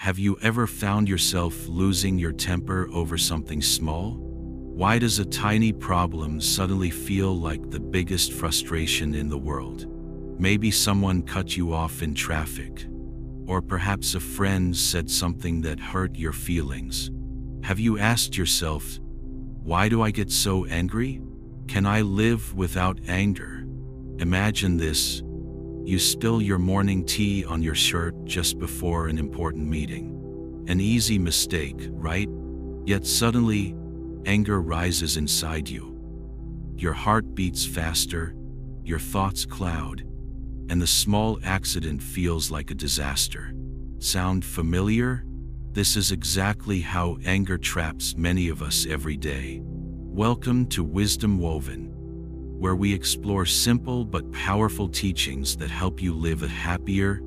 Have you ever found yourself losing your temper over something small? Why does a tiny problem suddenly feel like the biggest frustration in the world? Maybe someone cut you off in traffic, or perhaps a friend said something that hurt your feelings. Have you asked yourself, why do I get so angry? Can I live without anger? Imagine this. You spill your morning tea on your shirt just before an important meeting. An easy mistake, right? Yet suddenly, anger rises inside you. Your heart beats faster, your thoughts cloud, and the small accident feels like a disaster. Sound familiar? This is exactly how anger traps many of us every day. Welcome to Wisdom Woven, where we explore simple but powerful teachings that help you live a happier,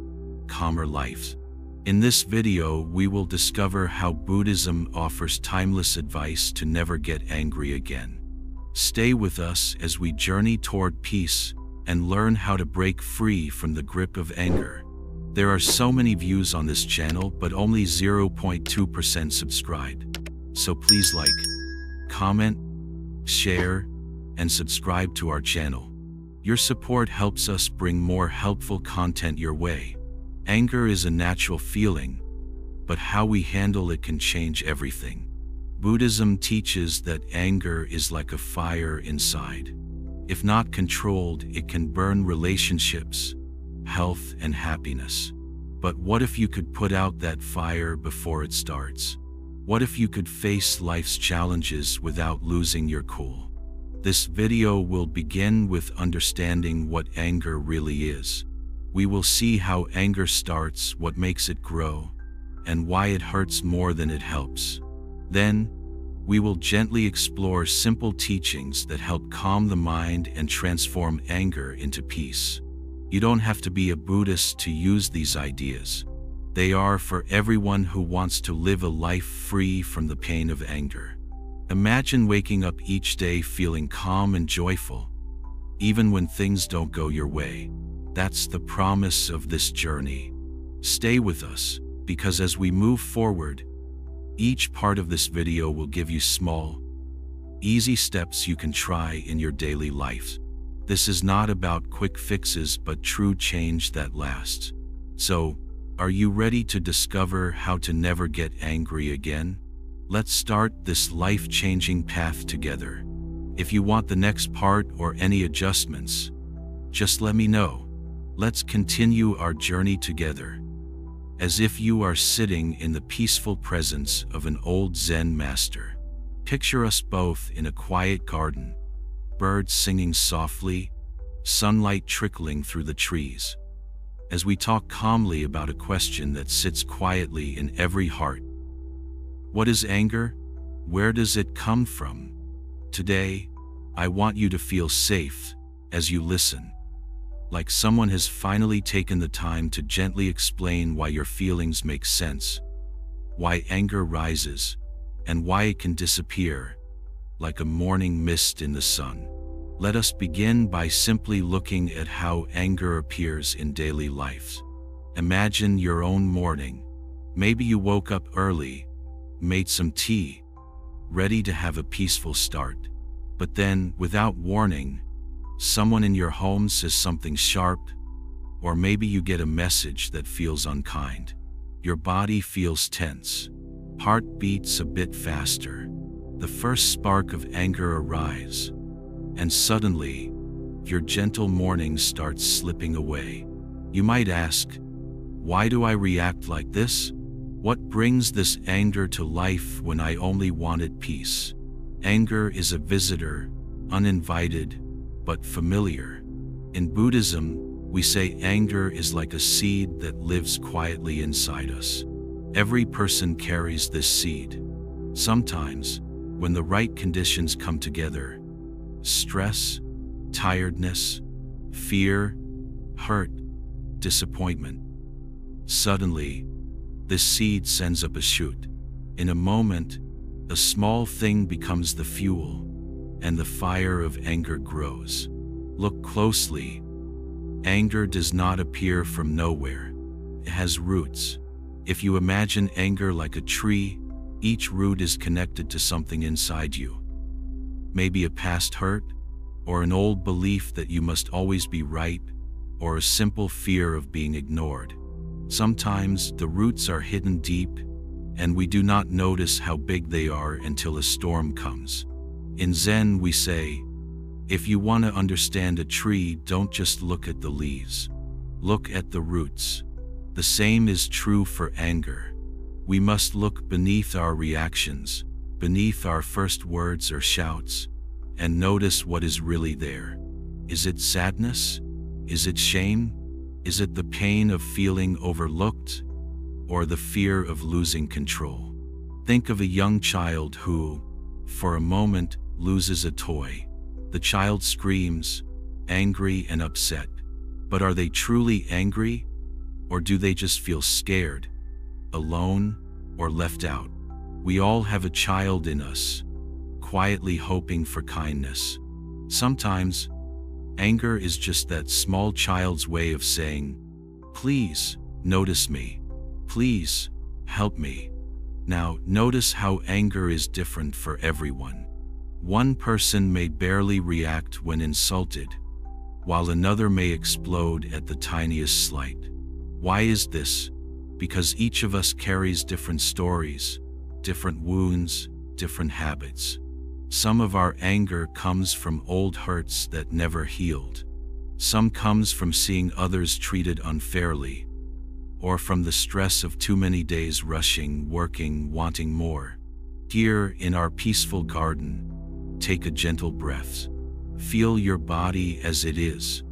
calmer life. In this video, we will discover how Buddhism offers timeless advice to never get angry again. Stay with us as we journey toward peace and learn how to break free from the grip of anger. There are so many views on this channel, but only 0.2% subscribed. So please like, comment, share, and subscribe to our channel. Your support helps us bring more helpful content your way. Anger is a natural feeling, but how we handle it can change everything. Buddhism teaches that anger is like a fire inside. If not controlled, it can burn relationships, health, and happiness. But what if you could put out that fire before it starts? What if you could face life's challenges without losing your cool? This video will begin with understanding what anger really is. We will see how anger starts, what makes it grow, and why it hurts more than it helps. Then, we will gently explore simple teachings that help calm the mind and transform anger into peace. You don't have to be a Buddhist to use these ideas. They are for everyone who wants to live a life free from the pain of anger. Imagine waking up each day feeling calm and joyful, even when things don't go your way. That's the promise of this journey. Stay with us, because as we move forward, each part of this video will give you small, easy steps you can try in your daily life. This is not about quick fixes, but true change that lasts. So, are you ready to discover how to never get angry again? Let's start this life-changing path together. If you want the next part or any adjustments, just let me know. Let's continue our journey together. As if you are sitting in the peaceful presence of an old Zen master. Picture us both in a quiet garden, birds singing softly, sunlight trickling through the trees. As we talk calmly about a question that sits quietly in every heart. What is anger? Where does it come from? Today, I want you to feel safe as you listen. Like someone has finally taken the time to gently explain why your feelings make sense, why anger rises, and why it can disappear, like a morning mist in the sun. Let us begin by simply looking at how anger appears in daily life. Imagine your own morning. Maybe you woke up early, made some tea, ready to have a peaceful start. But then, without warning, someone in your home says something sharp, or maybe you get a message that feels unkind. Your body feels tense. Heart beats a bit faster. The first spark of anger arrives, and suddenly, your gentle morning starts slipping away. You might ask, why do I react like this? What brings this anger to life when I only wanted peace? Anger is a visitor, uninvited, but familiar. In Buddhism, we say anger is like a seed that lives quietly inside us. Every person carries this seed. Sometimes, when the right conditions come together, stress, tiredness, fear, hurt, disappointment, suddenly, this seed sends up a shoot. In a moment, a small thing becomes the fuel, and the fire of anger grows. Look closely. Anger does not appear from nowhere. It has roots. If you imagine anger like a tree, each root is connected to something inside you. Maybe a past hurt, or an old belief that you must always be right, or a simple fear of being ignored. Sometimes the roots are hidden deep, and we do not notice how big they are until a storm comes. In Zen, we say, if you want to understand a tree, don't just look at the leaves. Look at the roots. The same is true for anger. We must look beneath our reactions, beneath our first words or shouts, and notice what is really there. Is it sadness? Is it shame? Is it the pain of feeling overlooked? Or the fear of losing control? Think of a young child who, for a moment, loses a toy. The child screams, angry and upset. But are they truly angry? Or do they just feel scared, alone, or left out? We all have a child in us, quietly hoping for kindness. Sometimes, anger is just that small child's way of saying, please, notice me. Please, help me. Now, notice how anger is different for everyone. One person may barely react when insulted, while another may explode at the tiniest slight. Why is this? Because each of us carries different stories, different wounds, different habits. Some of our anger comes from old hurts that never healed. Some comes from seeing others treated unfairly, or from the stress of too many days rushing, working, wanting more. Here, in our peaceful garden, take a gentle breath. Feel your body as it is.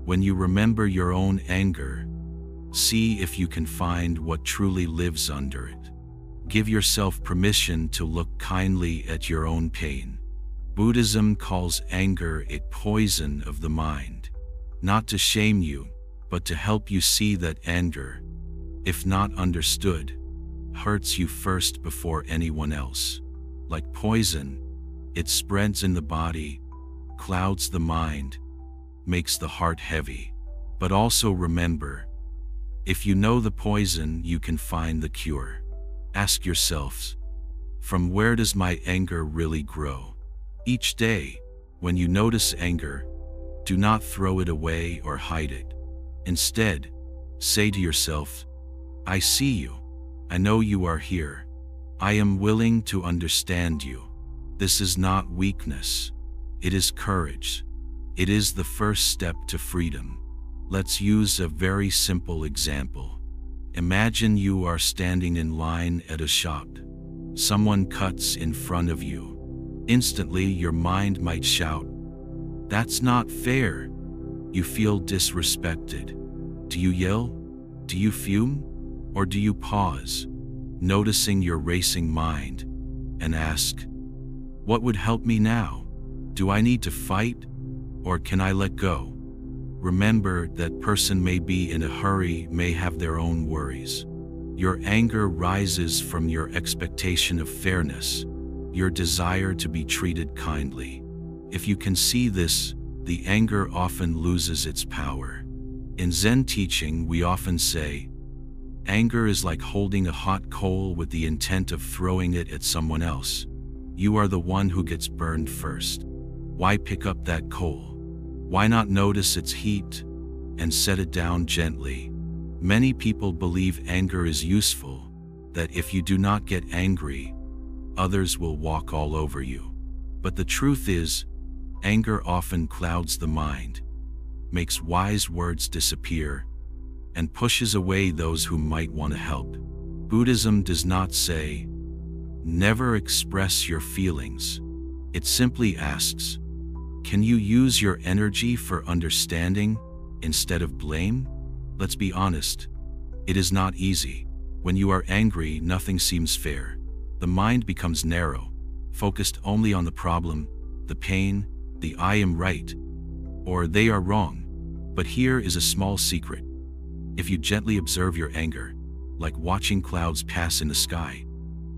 When you remember your own anger, see if you can find what truly lives under it. Give yourself permission to look kindly at your own pain. Buddhism calls anger a poison of the mind. Not to shame you, but to help you see that anger, if not understood, hurts you first before anyone else. Like poison, it spreads in the body, clouds the mind, makes the heart heavy. But also remember, if you know the poison, you can find the cure. Ask yourselves, from where does my anger really grow? Each day, when you notice anger, do not throw it away or hide it. Instead, say to yourself, I see you. I know you are here. I am willing to understand you. This is not weakness. It is courage. It is the first step to freedom. Let's use a very simple example. Imagine you are standing in line at a shop. Someone cuts in front of you. Instantly, your mind might shout, "That's not fair." You feel disrespected. Do you yell? Do you fume? Or do you pause, noticing your racing mind, and ask, what would help me now? Do I need to fight, or can I let go? Remember, that person may be in a hurry, may have their own worries. Your anger rises from your expectation of fairness, your desire to be treated kindly. If you can see this, the anger often loses its power. In Zen teaching, we often say, anger is like holding a hot coal with the intent of throwing it at someone else. You are the one who gets burned first. Why pick up that coal? Why not notice its heat and set it down gently? Many people believe anger is useful, that if you do not get angry, others will walk all over you. But the truth is, anger often clouds the mind, makes wise words disappear, and pushes away those who might want to help. Buddhism does not say, never express your feelings. It simply asks, can you use your energy for understanding instead of blame? Let's be honest, it is not easy. When you are angry, nothing seems fair. The mind becomes narrow, focused only on the problem, the pain, the I am right, or they are wrong. But here is a small secret. If you gently observe your anger, like watching clouds pass in the sky,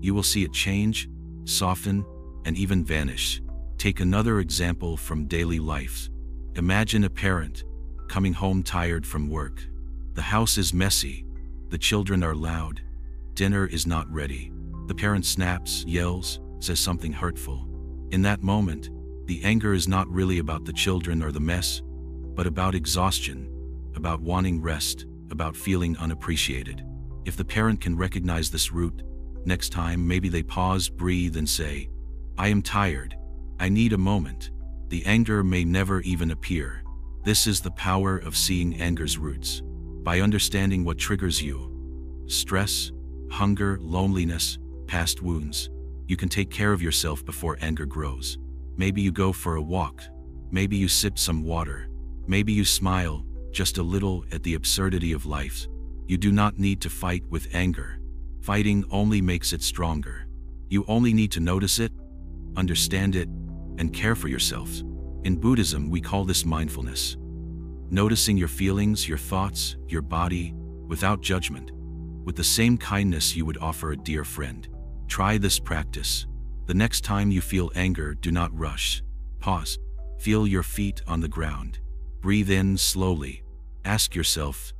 you will see it change, soften, and even vanish. Take another example from daily life. Imagine a parent coming home tired from work. The house is messy, the children are loud, Dinner is not ready. The parent snaps, yells, says something hurtful. In that moment, the anger is not really about the children or the mess, but about exhaustion, about wanting rest, about feeling unappreciated. If the parent can recognize this root, next time maybe they pause, breathe, and say, "I am tired. I need a moment." The anger may never even appear. This is the power of seeing anger's roots. By understanding what triggers you, stress, hunger, loneliness, past wounds, you can take care of yourself before anger grows. Maybe you go for a walk. Maybe you sip some water. Maybe you smile just a little at the absurdity of life. You do not need to fight with anger. Fighting only makes it stronger. You only need to notice it, understand it, and care for yourself. In Buddhism, we call this mindfulness. Noticing your feelings, your thoughts, your body, without judgment, with the same kindness you would offer a dear friend. Try this practice. The next time you feel anger, do not rush. Pause. Feel your feet on the ground. Breathe in slowly. Ask yourself,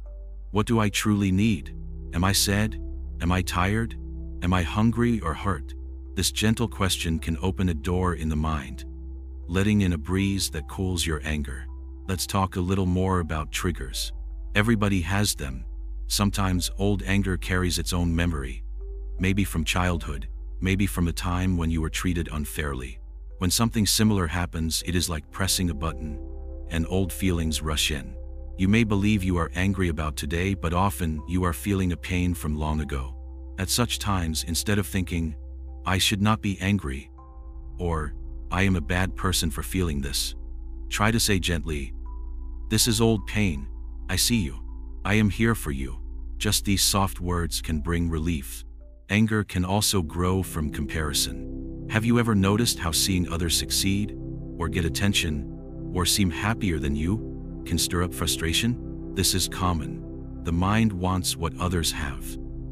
what do I truly need? Am I sad? Am I tired? Am I hungry or hurt? This gentle question can open a door in the mind, letting in a breeze that cools your anger. Let's talk a little more about triggers. Everybody has them. Sometimes old anger carries its own memory. Maybe from childhood, maybe from a time when you were treated unfairly. When something similar happens, it is like pressing a button, and old feelings rush in. You may believe you are angry about today, but often you are feeling a pain from long ago. At such times, instead of thinking, "I should not be angry," or "I am a bad person for feeling this," try to say gently, "This is old pain. I see you. I am here for you." Just these soft words can bring relief. Anger can also grow from comparison. Have you ever noticed how seeing others succeed, or get attention, or seem happier than you, can stir up frustration? This is common. The mind wants what others have.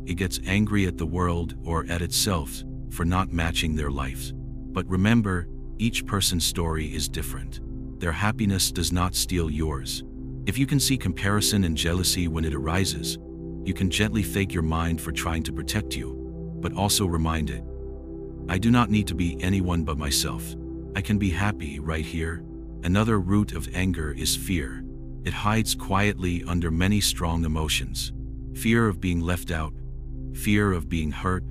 It gets angry at the world or at itself for not matching their life. But remember, each person's story is different. Their happiness does not steal yours. If you can see comparison and jealousy when it arises, you can gently thank your mind for trying to protect you, but also remind it, "I do not need to be anyone but myself. I can be happy right here." Another root of anger is fear. It hides quietly under many strong emotions. Fear of being left out, fear of being hurt,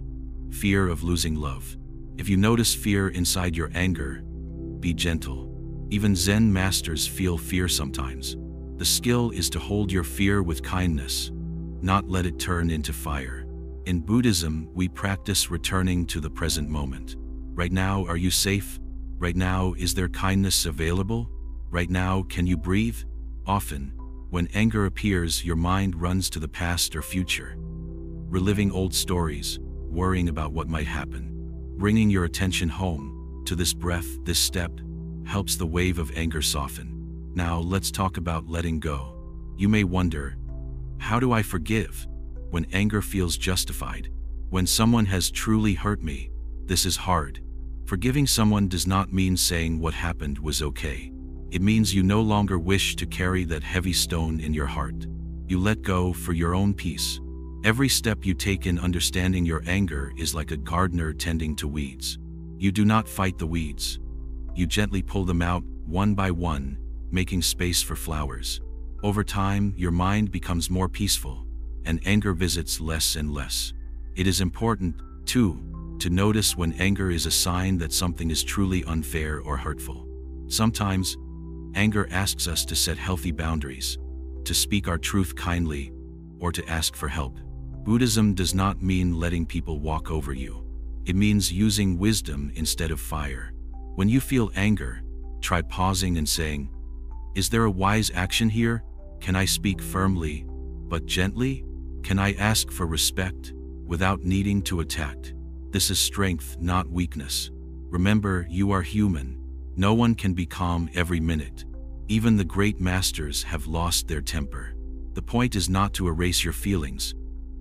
fear of losing love. If you notice fear inside your anger, be gentle. Even Zen masters feel fear sometimes. The skill is to hold your fear with kindness, not let it turn into fire. In Buddhism, we practice returning to the present moment. Right now, are you safe? Right now, is there kindness available? Right now, can you breathe? Often, when anger appears, your mind runs to the past or future, reliving old stories, worrying about what might happen. Bringing your attention home, to this breath, this step, helps the wave of anger soften. Now, let's talk about letting go. You may wonder, how do I forgive when anger feels justified? When someone has truly hurt me, this is hard. Forgiving someone does not mean saying what happened was okay. It means you no longer wish to carry that heavy stone in your heart. You let go for your own peace. Every step you take in understanding your anger is like a gardener tending to weeds. You do not fight the weeds. You gently pull them out, one by one, making space for flowers. Over time, your mind becomes more peaceful, and anger visits less and less. It is important, too, to notice when anger is a sign that something is truly unfair or hurtful. Sometimes, anger asks us to set healthy boundaries, to speak our truth kindly, or to ask for help. Buddhism does not mean letting people walk over you. It means using wisdom instead of fire. When you feel anger, try pausing and saying, "Is there a wise action here? Can I speak firmly, but gently? Can I ask for respect, without needing to attack?" This is strength, not weakness. Remember, you are human. No one can be calm every minute. Even the great masters have lost their temper. The point is not to erase your feelings,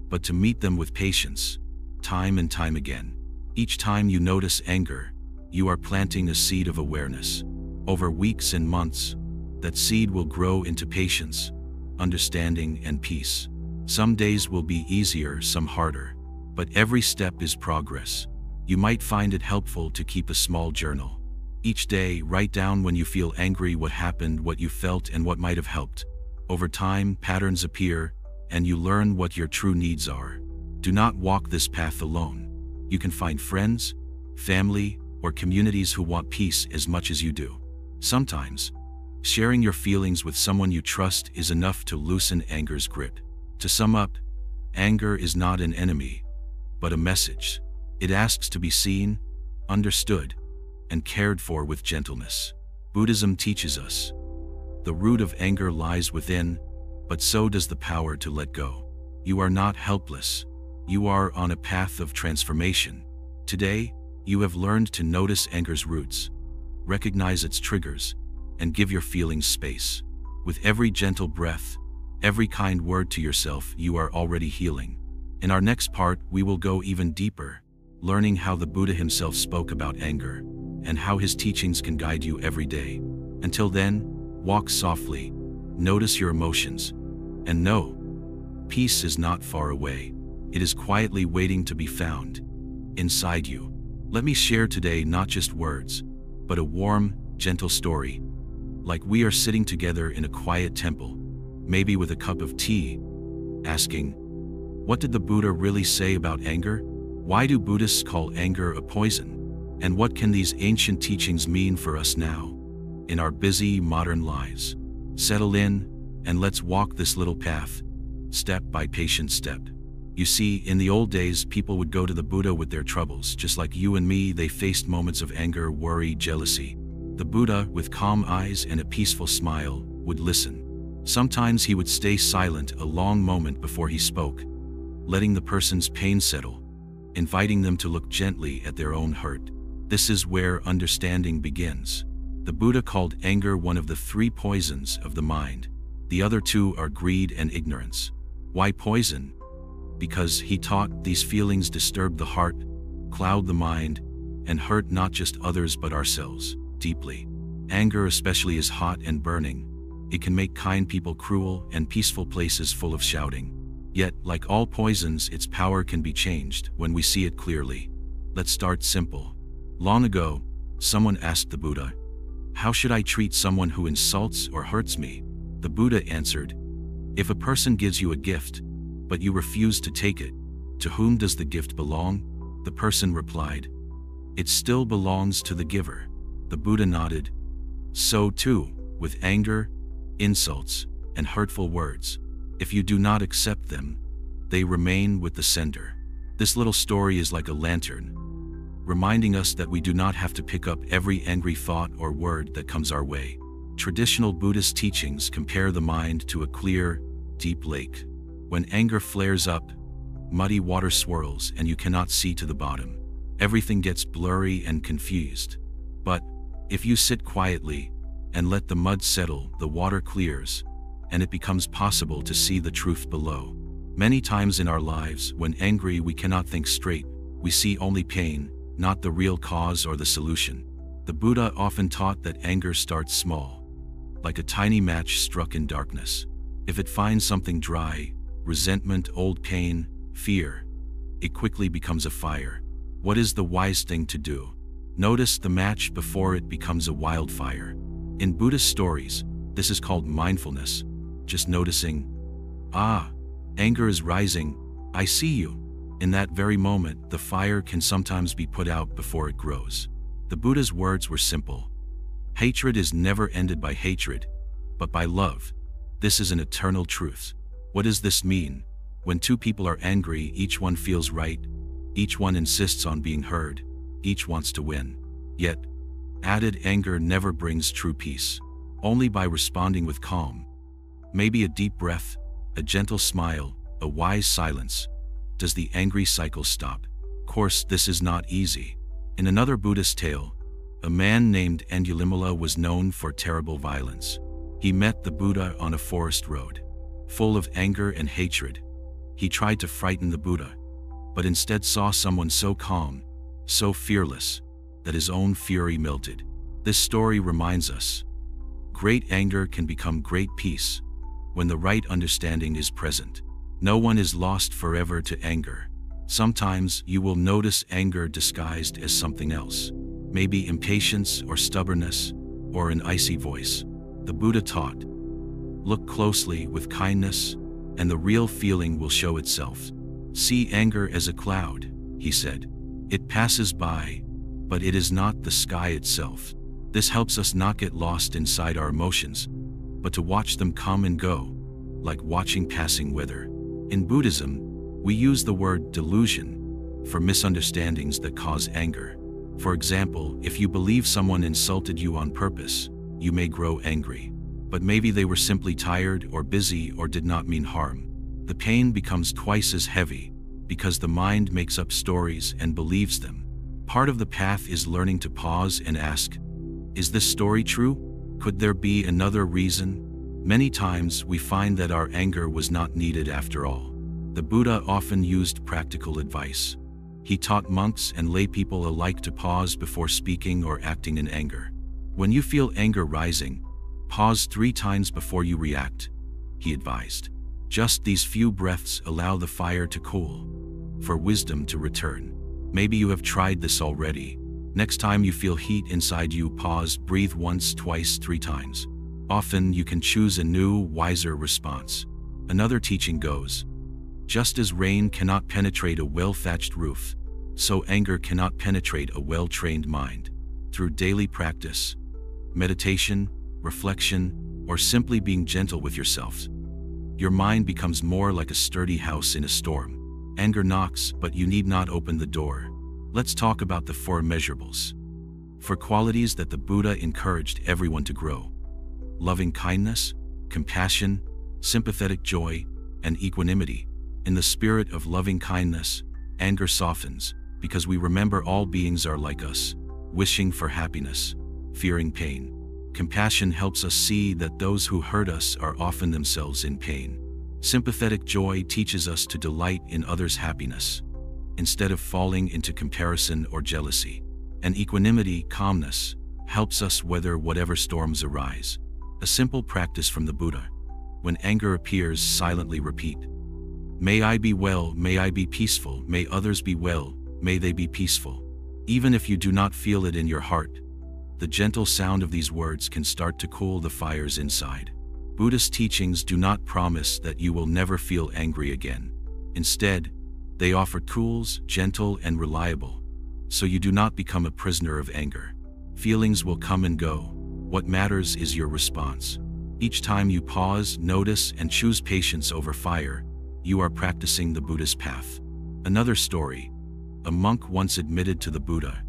but to meet them with patience, time and time again. Each time you notice anger, you are planting a seed of awareness. Over weeks and months, that seed will grow into patience, understanding, and peace. Some days will be easier, some harder. but every step is progress. You might find it helpful to keep a small journal. Each day, write down when you feel angry, what happened, what you felt, and what might have helped. Over time, patterns appear, and you learn what your true needs are. Do not walk this path alone. You can find friends, family, or communities who want peace as much as you do. Sometimes, sharing your feelings with someone you trust is enough to loosen anger's grip. To sum up, anger is not an enemy, but a message. It asks to be seen, understood, and cared for with gentleness. Buddhism teaches us the root of anger lies within, but so does the power to let go. You are not helpless. You are on a path of transformation. Today, you have learned to notice anger's roots, recognize its triggers, and give your feelings space. With every gentle breath, every kind word to yourself, you are already healing. In our next part, we will go even deeper, learning how the Buddha himself spoke about anger, and how his teachings can guide you every day. Until then, walk softly, notice your emotions, and know, peace is not far away. It is quietly waiting to be found inside you. Let me share today not just words, but a warm, gentle story. Like we are sitting together in a quiet temple, maybe with a cup of tea, asking, what did the Buddha really say about anger? Why do Buddhists call anger a poison? And what can these ancient teachings mean for us now, in our busy modern lives? Settle in, and let's walk this little path, step by patient step. You see, in the old days, people would go to the Buddha with their troubles. Just like you and me, they faced moments of anger, worry, jealousy. The Buddha, with calm eyes and a peaceful smile, would listen. Sometimes he would stay silent a long moment before he spoke, letting the person's pain settle, inviting them to look gently at their own hurt. This is where understanding begins. The Buddha called anger one of the three poisons of the mind. The other two are greed and ignorance. Why poison? Because he taught these feelings disturb the heart, cloud the mind, and hurt not just others but ourselves deeply. Anger especially is hot and burning. It can make kind people cruel and peaceful places full of shouting. Yet, like all poisons, its power can be changed when we see it clearly. Let's start simple. Long ago, someone asked the Buddha, how should I treat someone who insults or hurts me? The Buddha answered, if a person gives you a gift, but you refuse to take it, to whom does the gift belong? The person replied, it still belongs to the giver. The Buddha nodded. So too, with anger, insults, and hurtful words. If you do not accept them, they remain with the sender. This little story is like a lantern, reminding us that we do not have to pick up every angry thought or word that comes our way. Traditional Buddhist teachings compare the mind to a clear, deep lake. When anger flares up, muddy water swirls and you cannot see to the bottom. Everything gets blurry and confused. But if you sit quietly and let the mud settle, the water clears, and it becomes possible to see the truth below. Many times in our lives, when angry, we cannot think straight. We see only pain, not the real cause or the solution. The Buddha often taught that anger starts small, like a tiny match struck in darkness. If it finds something dry, resentment, old pain, fear, it quickly becomes a fire. What is the wise thing to do? Notice the match before it becomes a wildfire. In Buddhist stories, this is called mindfulness. Just noticing, anger is rising, I see you. In that very moment, the fire can sometimes be put out before it grows. The Buddha's words were simple. Hatred is never ended by hatred, but by love. This is an eternal truth. What does this mean? When two people are angry, each one feels right, each one insists on being heard, each wants to win. Yet, added anger never brings true peace. Only by responding with calm, maybe a deep breath, a gentle smile, a wise silence, does the angry cycle stop. Of course, this is not easy. In another Buddhist tale, a man named Angulimala was known for terrible violence. He met the Buddha on a forest road. Full of anger and hatred, he tried to frighten the Buddha, but instead saw someone so calm, so fearless, that his own fury melted. This story reminds us, great anger can become great peace when the right understanding is present. No one is lost forever to anger. Sometimes you will notice anger disguised as something else, maybe impatience or stubbornness, or an icy voice. The Buddha taught, look closely with kindness, and the real feeling will show itself. See anger as a cloud, he said. It passes by, but it is not the sky itself. This helps us not get lost inside our emotions, but to watch them come and go, like watching passing weather. In Buddhism, we use the word delusion for misunderstandings that cause anger. For example, if you believe someone insulted you on purpose, you may grow angry. But maybe they were simply tired or busy or did not mean harm. The pain becomes twice as heavy because the mind makes up stories and believes them. Part of the path is learning to pause and ask, is this story true? Could there be another reason? Many times we find that our anger was not needed after all. The Buddha often used practical advice. He taught monks and lay people alike to pause before speaking or acting in anger. When you feel anger rising, pause 3 times before you react, he advised. Just these few breaths allow the fire to cool, for wisdom to return. Maybe you have tried this already. Next time you feel heat inside you, pause, breathe once, twice, 3 times. Often you can choose a new, wiser response. Another teaching goes, just as rain cannot penetrate a well-thatched roof, so anger cannot penetrate a well-trained mind. Through daily practice, meditation, reflection, or simply being gentle with yourself, your mind becomes more like a sturdy house in a storm. Anger knocks, but you need not open the door. Let's talk about the 4 measurables. 4 qualities that the Buddha encouraged everyone to grow: loving kindness, compassion, sympathetic joy, and equanimity. In the spirit of loving kindness, anger softens, because we remember all beings are like us, wishing for happiness, fearing pain. Compassion helps us see that those who hurt us are often themselves in pain. Sympathetic joy teaches us to delight in others' happiness, instead of falling into comparison or jealousy. And equanimity, calmness, helps us weather whatever storms arise. A simple practice from the Buddha. When anger appears, silently repeat, may I be well, may I be peaceful, may others be well, may they be peaceful. Even if you do not feel it in your heart, the gentle sound of these words can start to cool the fires inside. Buddhist teachings do not promise that you will never feel angry again. Instead, they offer tools, gentle and reliable, so you do not become a prisoner of anger. Feelings will come and go. What matters is your response. Each time you pause, notice, and choose patience over fire, you are practicing the Buddhist path. Another story. A monk once admitted to the Buddha,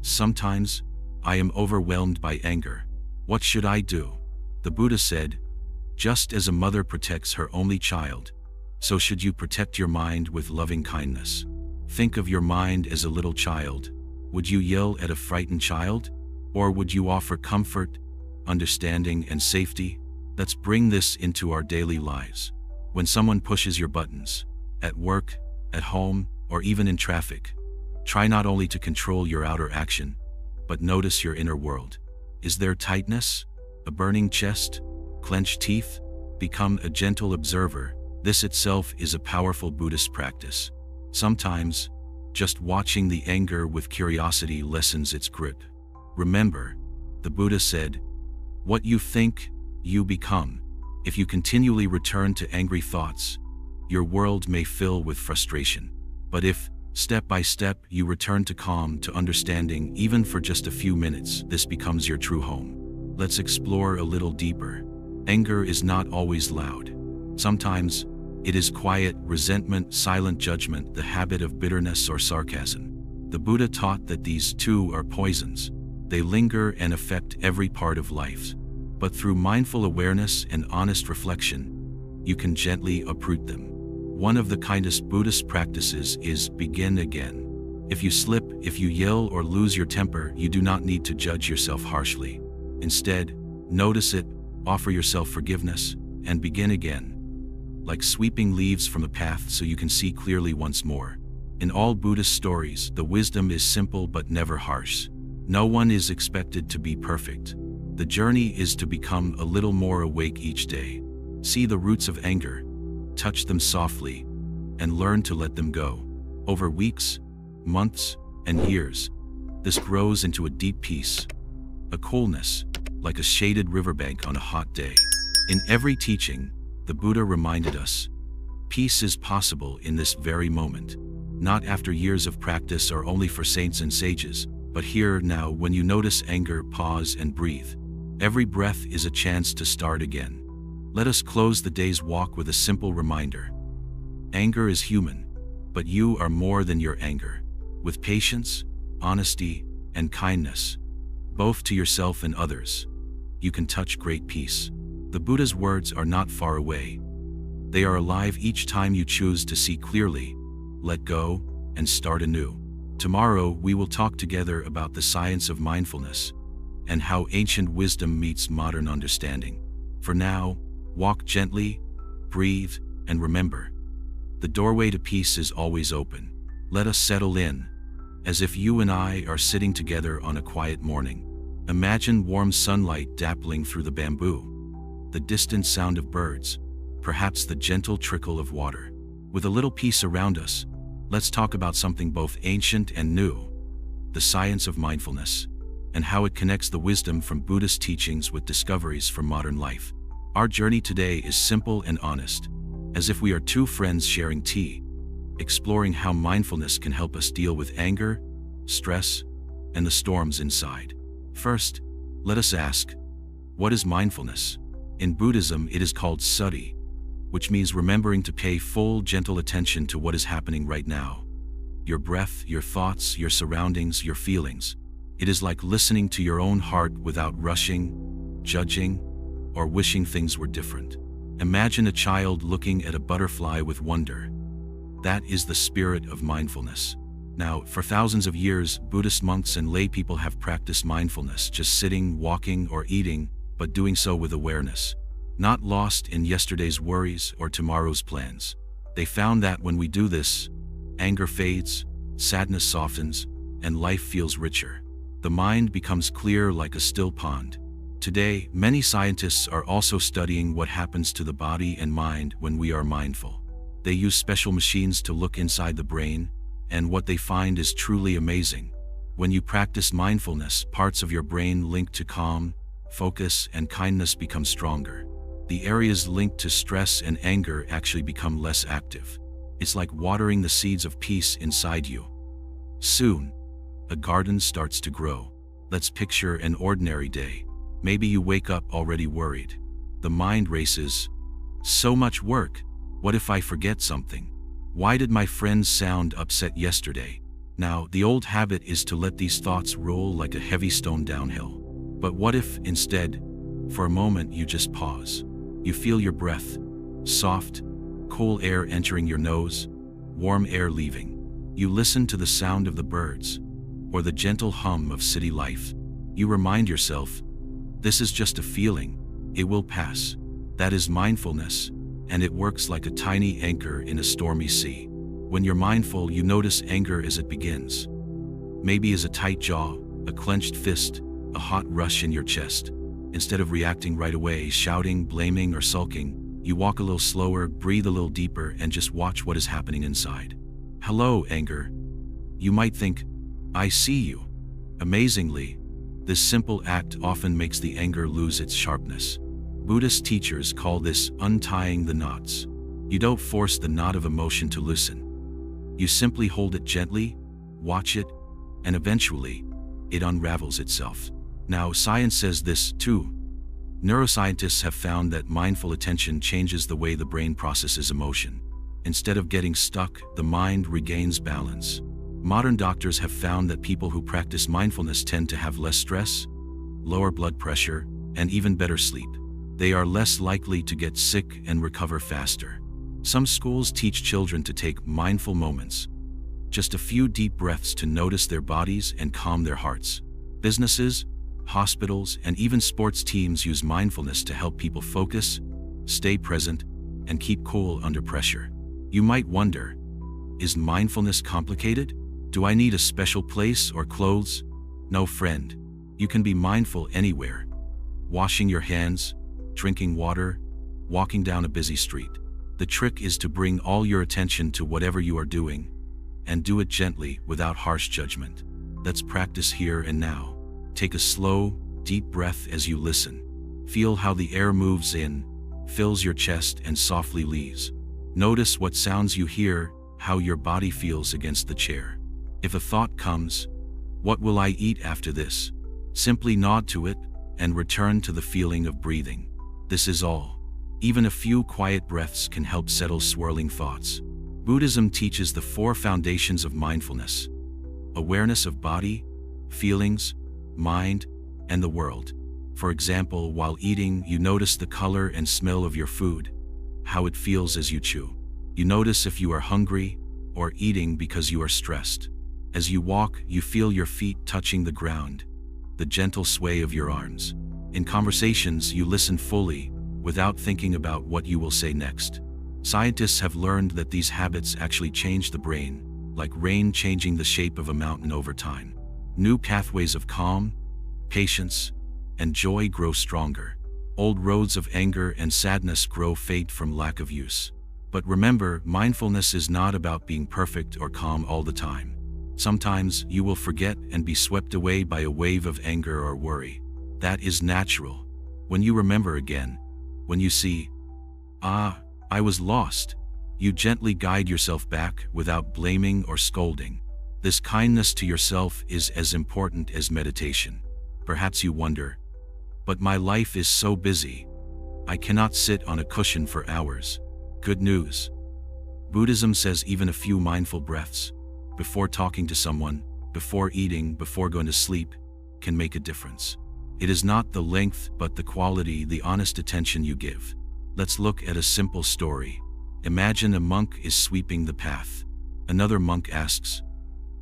sometimes I am overwhelmed by anger. What should I do? The Buddha said, just as a mother protects her only child, so should you protect your mind with loving kindness. Think of your mind as a little child. Would you yell at a frightened child? Or would you offer comfort, understanding, and safety? Let's bring this into our daily lives. When someone pushes your buttons, at work, at home, or even in traffic, try not only to control your outer action, but notice your inner world. Is there tightness? A burning chest? Clenched teeth? Become a gentle observer. This itself is a powerful Buddhist practice. Sometimes, just watching the anger with curiosity lessens its grip. Remember, the Buddha said, what you think, you become. If you continually return to angry thoughts, your world may fill with frustration. But if, step by step, you return to calm, to understanding, even for just a few minutes, this becomes your true home. Let's explore a little deeper. Anger is not always loud. Sometimes, it is quiet, resentment, silent judgment, the habit of bitterness or sarcasm. The Buddha taught that these too are poisons. They linger and affect every part of life. But through mindful awareness and honest reflection, you can gently uproot them. One of the kindest Buddhist practices is begin again. If you slip, if you yell or lose your temper, you do not need to judge yourself harshly. Instead, notice it, offer yourself forgiveness, and begin again. Like sweeping leaves from a path so you can see clearly once more. In all Buddhist stories, the wisdom is simple but never harsh. No one is expected to be perfect. The journey is to become a little more awake each day. See the roots of anger, touch them softly, and learn to let them go. Over weeks, months, and years, this grows into a deep peace, a coolness, like a shaded riverbank on a hot day. In every teaching, the Buddha reminded us, peace is possible in this very moment, not after years of practice or only for saints and sages, but here now. When you notice anger, pause and breathe. Every breath is a chance to start again. Let us close the day's walk with a simple reminder. Anger is human, but you are more than your anger. With patience, honesty, and kindness, both to yourself and others, you can touch great peace. The Buddha's words are not far away. They are alive each time you choose to see clearly, let go, and start anew. Tomorrow we will talk together about the science of mindfulness and how ancient wisdom meets modern understanding. For now, walk gently, breathe, and remember, the doorway to peace is always open. Let us settle in, as if you and I are sitting together on a quiet morning. Imagine warm sunlight dappling through the bamboo, the distant sound of birds, perhaps the gentle trickle of water. With a little peace around us, let's talk about something both ancient and new, the science of mindfulness, and how it connects the wisdom from Buddhist teachings with discoveries from modern life. Our journey today is simple and honest, as if we are two friends sharing tea, exploring how mindfulness can help us deal with anger, stress, and the storms inside. First, let us ask, what is mindfulness? In Buddhism, it is called sati, which means remembering to pay full, gentle attention to what is happening right now. Your breath, your thoughts, your surroundings, your feelings. It is like listening to your own heart without rushing, judging, or wishing things were different. Imagine a child looking at a butterfly with wonder. That is the spirit of mindfulness. Now, for thousands of years, Buddhist monks and lay people have practiced mindfulness, just sitting, walking, or eating, but doing so with awareness, not lost in yesterday's worries or tomorrow's plans. They found that when we do this, anger fades, sadness softens, and life feels richer. The mind becomes clear like a still pond. Today, many scientists are also studying what happens to the body and mind when we are mindful. They use special machines to look inside the brain, and what they find is truly amazing. When you practice mindfulness, parts of your brain linked to calm, focus, and kindness become stronger. The areas linked to stress and anger actually become less active. It's like watering the seeds of peace inside you. Soon, a garden starts to grow. Let's picture an ordinary day. Maybe you wake up already worried. The mind races. So much work. What if I forget something? Why did my friends sound upset yesterday? Now, the old habit is to let these thoughts roll like a heavy stone downhill. But what if, instead, for a moment you just pause? You feel your breath, soft, cool air entering your nose, warm air leaving. You listen to the sound of the birds, or the gentle hum of city life. You remind yourself, this is just a feeling, it will pass. That is mindfulness, and it works like a tiny anchor in a stormy sea. When you're mindful, you notice anger as it begins. Maybe as a tight jaw, a clenched fist, a hot rush in your chest. Instead of reacting right away, shouting, blaming, or sulking, you walk a little slower, breathe a little deeper, and just watch what is happening inside. Hello, anger. You might think, I see you. Amazingly, this simple act often makes the anger lose its sharpness. Buddhist teachers call this untying the knots. You don't force the knot of emotion to loosen. You simply hold it gently, watch it, and eventually, it unravels itself. Now, science says this too. Neuroscientists have found that mindful attention changes the way the brain processes emotion. Instead of getting stuck, the mind regains balance. Modern doctors have found that people who practice mindfulness tend to have less stress, lower blood pressure, and even better sleep. They are less likely to get sick and recover faster. Some schools teach children to take mindful moments, just a few deep breaths to notice their bodies and calm their hearts. Businesses, hospitals, and even sports teams use mindfulness to help people focus, stay present, and keep cool under pressure. You might wonder, is mindfulness complicated? Do I need a special place or clothes? No, friend. You can be mindful anywhere. Washing your hands, drinking water, walking down a busy street. The trick is to bring all your attention to whatever you are doing, and do it gently without harsh judgment. Let's practice here and now. Take a slow, deep breath as you listen. Feel how the air moves in, fills your chest and softly leaves. Notice what sounds you hear, how your body feels against the chair. If a thought comes, "What will I eat after this?" simply nod to it and return to the feeling of breathing. This is all. Even a few quiet breaths can help settle swirling thoughts. Buddhism teaches the 4 foundations of mindfulness: awareness of body, feelings, mind, and the world. For example, while eating, you notice the color and smell of your food, how it feels as you chew. You notice if you are hungry or eating because you are stressed. As you walk, you feel your feet touching the ground, the gentle sway of your arms. In conversations, you listen fully, without thinking about what you will say next. Scientists have learned that these habits actually change the brain, like rain changing the shape of a mountain over time. New pathways of calm, patience, and joy grow stronger. Old roads of anger and sadness grow faint from lack of use. But remember, mindfulness is not about being perfect or calm all the time. Sometimes you will forget and be swept away by a wave of anger or worry. That is natural. When you remember again, when you see, I was lost, you gently guide yourself back without blaming or scolding. This kindness to yourself is as important as meditation. Perhaps you wonder, "But my life is so busy. I cannot sit on a cushion for hours." Good news. Buddhism says even a few mindful breaths, before talking to someone, before eating, before going to sleep, can make a difference. It is not the length, but the quality, the honest attention you give. Let's look at a simple story. Imagine a monk is sweeping the path. Another monk asks,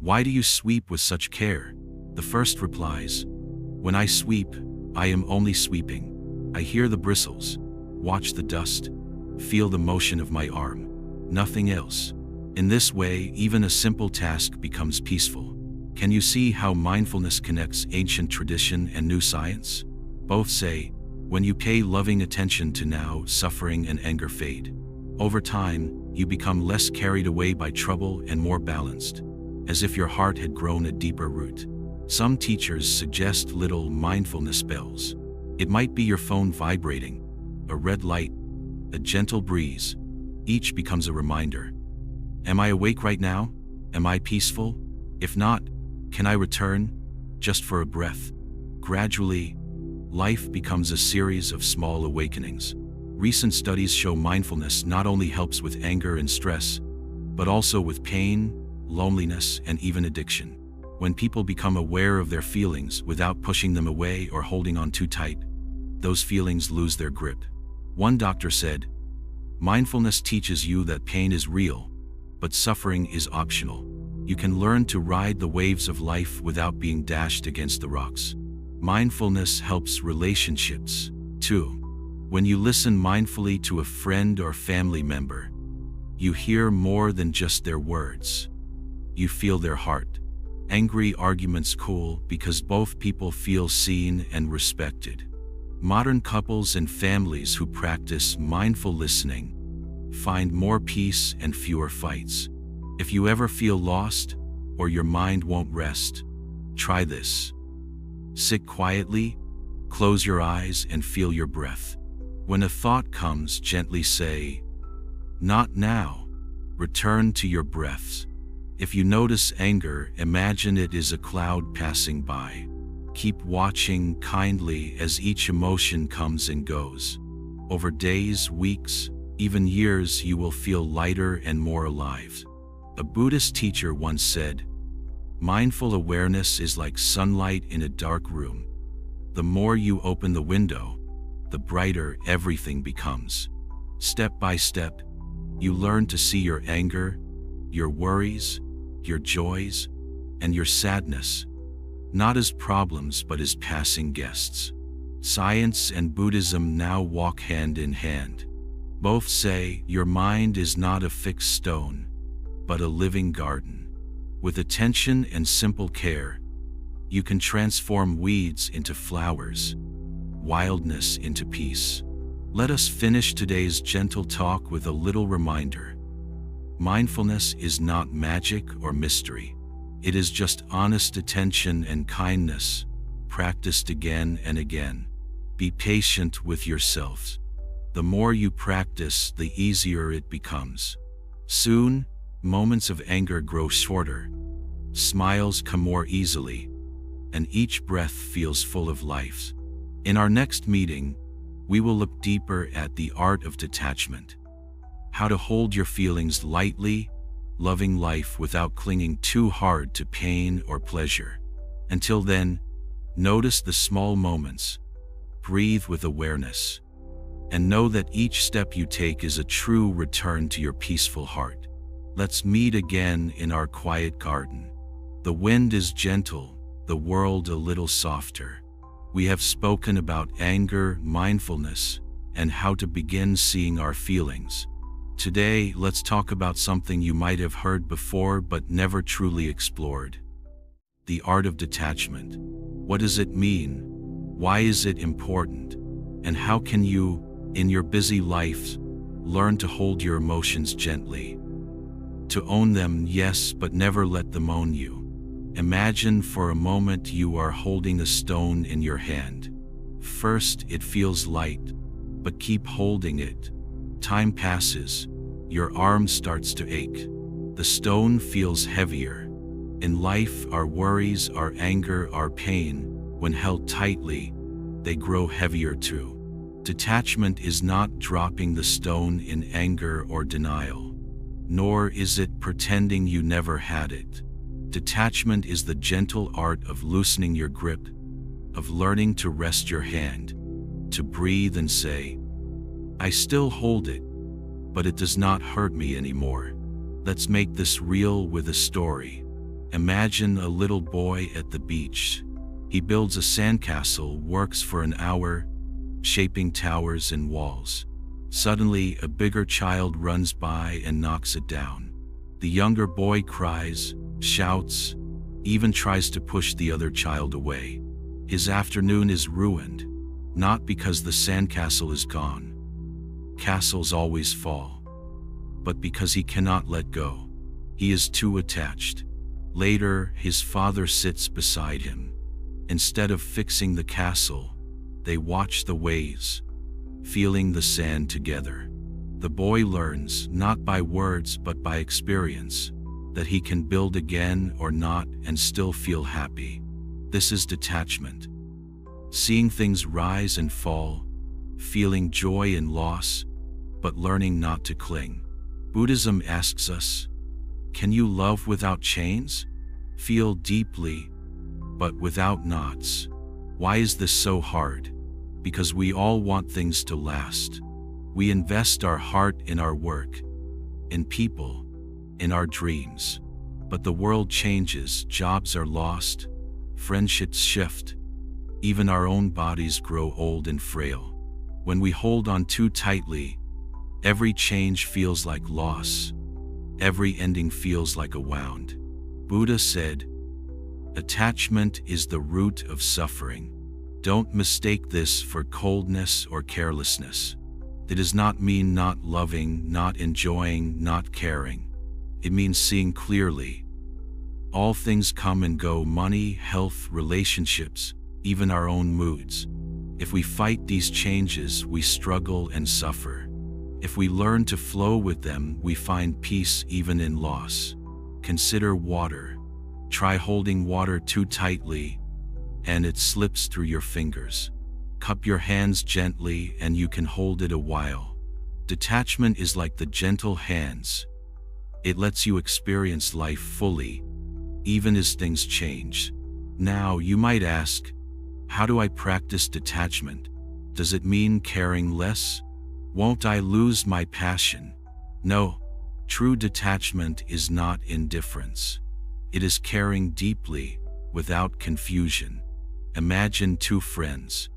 "Why do you sweep with such care?" The first replies, "When I sweep, I am only sweeping. I hear the bristles, watch the dust, feel the motion of my arm. Nothing else." In this way, even a simple task becomes peaceful. Can you see how mindfulness connects ancient tradition and new science? Both say, when you pay loving attention to now, suffering and anger fade. Over time, you become less carried away by trouble and more balanced, as if your heart had grown a deeper root. Some teachers suggest little mindfulness bells. It might be your phone vibrating, a red light, a gentle breeze. Each becomes a reminder. Am I awake right now? Am I peaceful? If not, can I return, just for a breath? Gradually, life becomes a series of small awakenings. Recent studies show mindfulness not only helps with anger and stress, but also with pain, loneliness, and even addiction. When people become aware of their feelings without pushing them away or holding on too tight, those feelings lose their grip. One doctor said, "Mindfulness teaches you that pain is real, but suffering is optional. You can learn to ride the waves of life without being dashed against the rocks." Mindfulness helps relationships, too. When you listen mindfully to a friend or family member, you hear more than just their words. You feel their heart. Angry arguments cool because both people feel seen and respected. Modern couples and families who practice mindful listening find more peace and fewer fights. If you ever feel lost or your mind won't rest, try this. Sit quietly, close your eyes and feel your breath. When a thought comes, gently say, "Not now." Return to your breaths. If you notice anger, imagine it is a cloud passing by. Keep watching kindly as each emotion comes and goes. Over days, weeks, even years, you will feel lighter and more alive. A Buddhist teacher once said, "Mindful awareness is like sunlight in a dark room. The more you open the window, the brighter everything becomes." Step by step, you learn to see your anger, your worries, your joys, and your sadness, not as problems but as passing guests. Science and Buddhism now walk hand in hand. Both say your mind is not a fixed stone, but a living garden. With attention and simple care, you can transform weeds into flowers, wildness into peace. Let us finish today's gentle talk with a little reminder. Mindfulness is not magic or mystery. It is just honest attention and kindness, practiced again and again. Be patient with yourselves. The more you practice, the easier it becomes. Soon, moments of anger grow shorter, smiles come more easily, and each breath feels full of life. In our next meeting, we will look deeper at the art of detachment. How to hold your feelings lightly, loving life without clinging too hard to pain or pleasure. Until then, notice the small moments, breathe with awareness, and know that each step you take is a true return to your peaceful heart. Let's meet again in our quiet garden. The wind is gentle, the world a little softer. We have spoken about anger, mindfulness, and how to begin seeing our feelings. Today, let's talk about something you might have heard before but never truly explored. The art of detachment. What does it mean? Why is it important? And how can you, in your busy life, learn to hold your emotions gently? To own them, yes, but never let them own you. Imagine for a moment you are holding a stone in your hand. First, it feels light, but keep holding it. Time passes, your arm starts to ache. The stone feels heavier. In life, our worries, our anger, our pain, when held tightly, they grow heavier too. Detachment is not dropping the stone in anger or denial, nor is it pretending you never had it. Detachment is the gentle art of loosening your grip, of learning to rest your hand, to breathe and say, I still hold it, but it does not hurt me anymore. Let's make this real with a story. Imagine a little boy at the beach. He builds a sandcastle, works for an hour, shaping towers and walls. Suddenly, a bigger child runs by and knocks it down. The younger boy cries, shouts, even tries to push the other child away. His afternoon is ruined, not because the sandcastle is gone. Castles always fall, but because he cannot let go. He is too attached. Later, his father sits beside him. Instead of fixing the castle, they watch the waves, feeling the sand together. The boy learns, not by words but by experience, that he can build again or not and still feel happy. This is detachment. Seeing things rise and fall, feeling joy and loss, but learning not to cling. Buddhism asks us, can you love without chains? Feel deeply, but without knots. Why is this so hard? Because we all want things to last. We invest our heart in our work, in people, in our dreams. But the world changes, jobs are lost, friendships shift, even our own bodies grow old and frail. When we hold on too tightly, every change feels like loss. Every ending feels like a wound. Buddha said, attachment is the root of suffering. Don't mistake this for coldness or carelessness. It does not mean not loving, not enjoying, not caring. It means seeing clearly. All things come and go: money, health, relationships, even our own moods. If we fight these changes, we struggle and suffer. If we learn to flow with them, we find peace even in loss. Consider water. Try holding water too tightly, and it slips through your fingers. Cup your hands gently, and you can hold it a while. Detachment is like the gentle hands. It lets you experience life fully, even as things change. Now, you might ask, how do I practice detachment? Does it mean caring less? Won't I lose my passion? No, true detachment is not indifference. It is caring deeply, without confusion. Imagine two friends.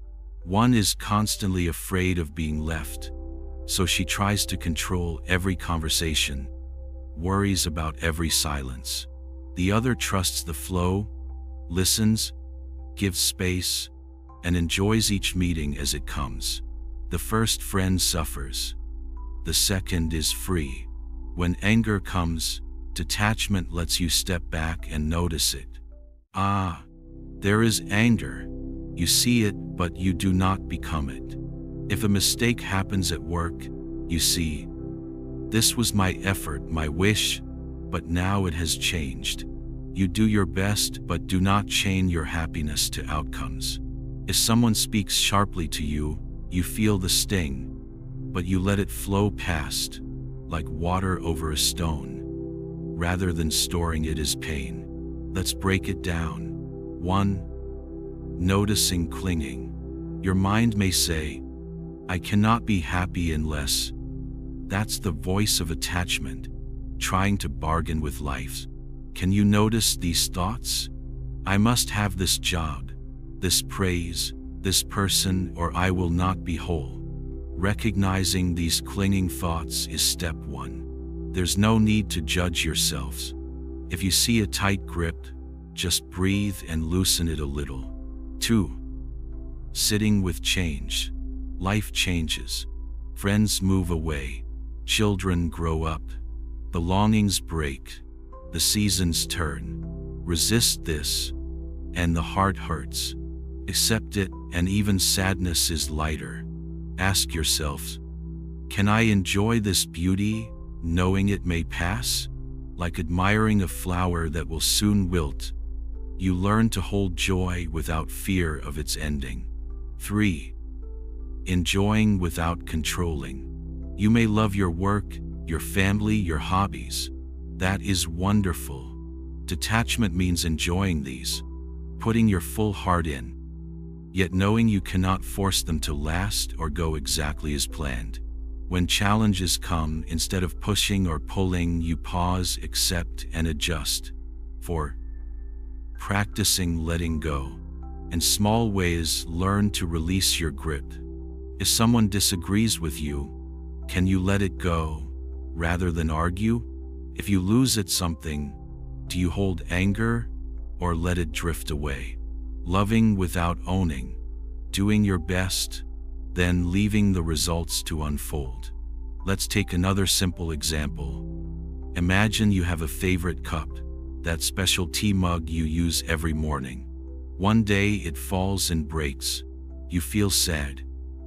One is constantly afraid of being left, so she tries to control every conversation, worries about every silence. The other trusts the flow, listens, gives space, and enjoys each meeting as it comes. The first friend suffers. The second is free. When anger comes, detachment lets you step back and notice it. Ah, there is anger. You see it, but you do not become it. If a mistake happens at work, you see, this was my effort, my wish, but now it has changed. You do your best, but do not chain your happiness to outcomes. If someone speaks sharply to you, you feel the sting, but you let it flow past, like water over a stone, rather than storing it as pain. Let's break it down. 1. Noticing clinging. Your mind may say, I cannot be happy unless. That's the voice of attachment, trying to bargain with life. Can you notice these thoughts? I must have this job, this praise, this person, or I will not be whole. Recognizing these clinging thoughts is step 1. There's no need to judge yourselves. If you see a tight grip, just breathe and loosen it a little. 2. Sitting with change. Life changes. Friends move away. Children grow up. The longings break. The seasons turn. Resist this, and the heart hurts. Accept it, and even sadness is lighter. Ask yourself, can I enjoy this beauty, knowing it may pass? Like admiring a flower that will soon wilt, you learn to hold joy without fear of its ending. 3. Enjoying without controlling. You may love your work, your family, your hobbies. That is wonderful. Detachment means enjoying these, putting your full heart in, yet knowing you cannot force them to last or go exactly as planned. When challenges come, instead of pushing or pulling, you pause, accept, and adjust. 4. Practicing letting go. In small ways, learn to release your grip. If someone disagrees with you, can you let it go, rather than argue? If you lose at something, do you hold anger, or let it drift away? Loving without owning. Doing your best, then leaving the results to unfold. Let's take another simple example. Imagine you have a favorite cup, that special tea mug you use every morning. One day it falls and breaks. You feel sad.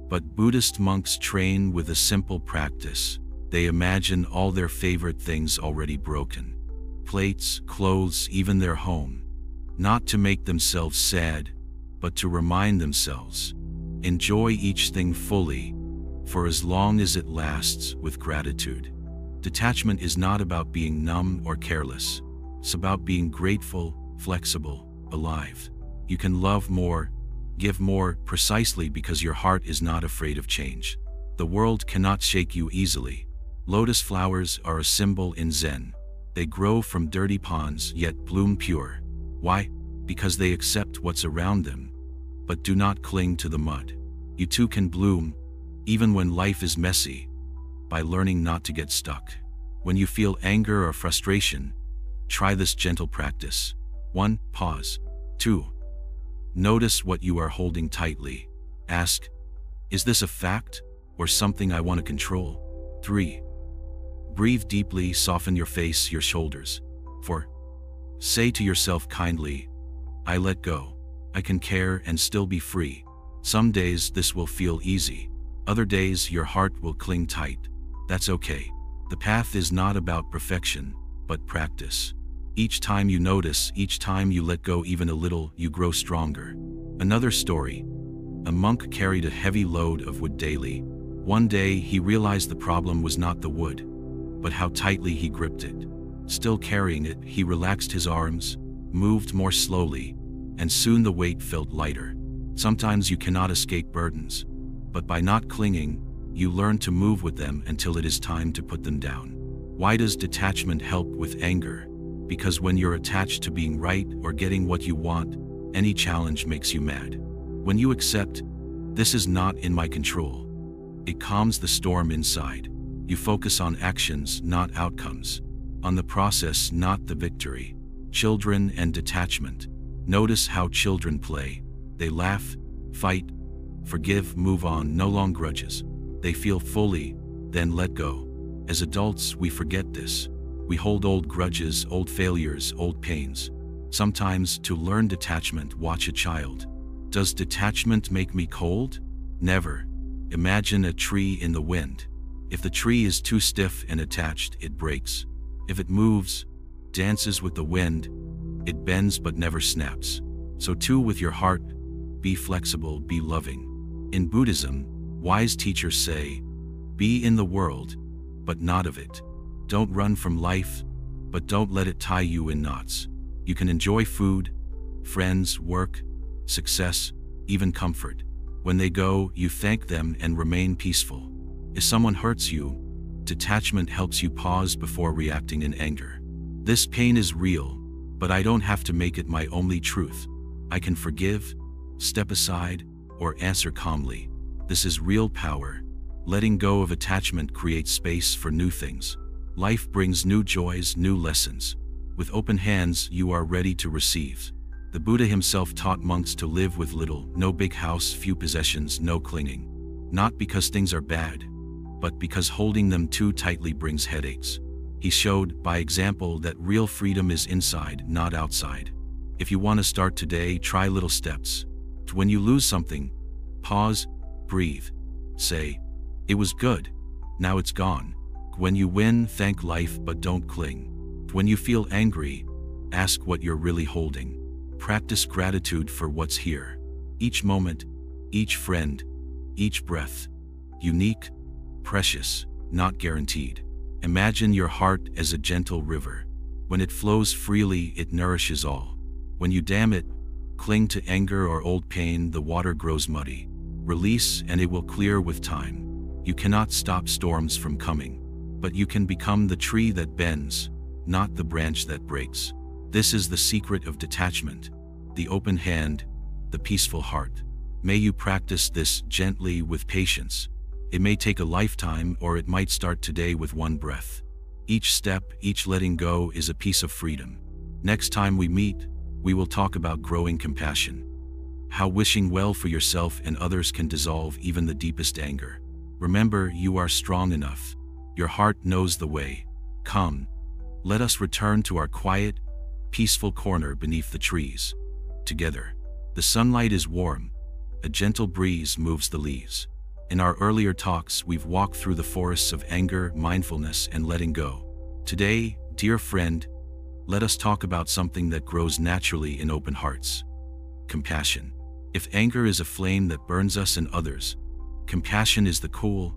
But Buddhist monks train with a simple practice. They imagine all their favorite things already broken. Plates, clothes, even their home. Not to make themselves sad, but to remind themselves. Enjoy each thing fully, for as long as it lasts, with gratitude. Detachment is not about being numb or careless. It's about being grateful, flexible, alive. You can love more, give more, precisely because your heart is not afraid of change. The world cannot shake you easily. Lotus flowers are a symbol in Zen. They grow from dirty ponds yet bloom pure. Why? Because they accept what's around them, but do not cling to the mud. You too can bloom, even when life is messy, by learning not to get stuck. When you feel anger or frustration, try this gentle practice. 1. Pause. 2. Notice what you are holding tightly. Ask, is this a fact or something I want to control? 3. Breathe deeply, soften your face, your shoulders. 4. Say to yourself kindly, I let go. I can care and still be free. Some days this will feel easy. Other days your heart will cling tight. That's okay. The path is not about perfection, but practice. Each time you notice, each time you let go even a little, you grow stronger. Another story. A monk carried a heavy load of wood daily. One day he realized the problem was not the wood, but how tightly he gripped it. Still carrying it, he relaxed his arms, moved more slowly, and soon the weight felt lighter. Sometimes you cannot escape burdens, but by not clinging, you learn to move with them until it is time to put them down. Why does detachment help with anger? Because when you're attached to being right or getting what you want, any challenge makes you mad. When you accept, this is not in my control, it calms the storm inside. You focus on actions, not outcomes, on the process, not the victory. Children and detachment. Notice how children play. They laugh, fight, forgive, move on, no long grudges. They feel fully, then let go. As adults, we forget this. We hold old grudges, old failures, old pains. Sometimes, to learn detachment, watch a child. Does detachment make me cold? Never. Imagine a tree in the wind. If the tree is too stiff and attached, it breaks. If it moves, dances with the wind, it bends but never snaps. So too with your heart, be flexible, be loving. In Buddhism, wise teachers say, be in the world, but not of it. Don't run from life, but don't let it tie you in knots. You can enjoy food, friends, work, success, even comfort. When they go, you thank them and remain peaceful. If someone hurts you, detachment helps you pause before reacting in anger. This pain is real, but I don't have to make it my only truth. I can forgive, step aside, or answer calmly. This is real power. Letting go of attachment creates space for new things. Life brings new joys, new lessons. With open hands, you are ready to receive. The Buddha himself taught monks to live with little, no big house, few possessions, no clinging. Not because things are bad, but because holding them too tightly brings headaches. He showed, by example, that real freedom is inside, not outside. If you want to start today, try little steps. When you lose something, pause, breathe. Say, it was good. Now it's gone. When you win, thank life but don't cling. When you feel angry, ask what you're really holding. Practice gratitude for what's here. Each moment, each friend, each breath. Unique, precious, not guaranteed. Imagine your heart as a gentle river. When it flows freely, it nourishes all. When you dam it, cling to anger or old pain, the water grows muddy. Release and it will clear with time. You cannot stop storms from coming, but you can become the tree that bends, not the branch that breaks. This is the secret of detachment, the open hand, the peaceful heart. May you practice this gently with patience. It may take a lifetime, or it might start today with one breath. Each step, each letting go is a piece of freedom. Next time we meet, we will talk about growing compassion. How wishing well for yourself and others can dissolve even the deepest anger. Remember, you are strong enough. Your heart knows the way. Come, let us return to our quiet, peaceful corner beneath the trees. Together. The sunlight is warm. A gentle breeze moves the leaves. In our earlier talks, we've walked through the forests of anger, mindfulness, and letting go. Today, dear friend, let us talk about something that grows naturally in open hearts. Compassion. If anger is a flame that burns us and others, compassion is the cool,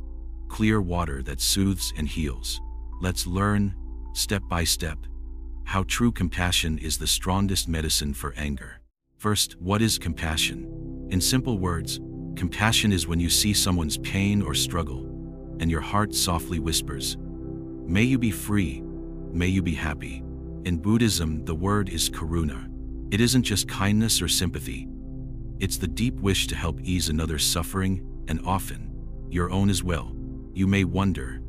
clear water that soothes and heals. Let's learn, step by step, how true compassion is the strongest medicine for anger. First, what is compassion? In simple words, compassion is when you see someone's pain or struggle, and your heart softly whispers, "May you be free, may you be happy." In Buddhism, the word is karuna. It isn't just kindness or sympathy. It's the deep wish to help ease another's suffering, and often, your own as well. You may wonder,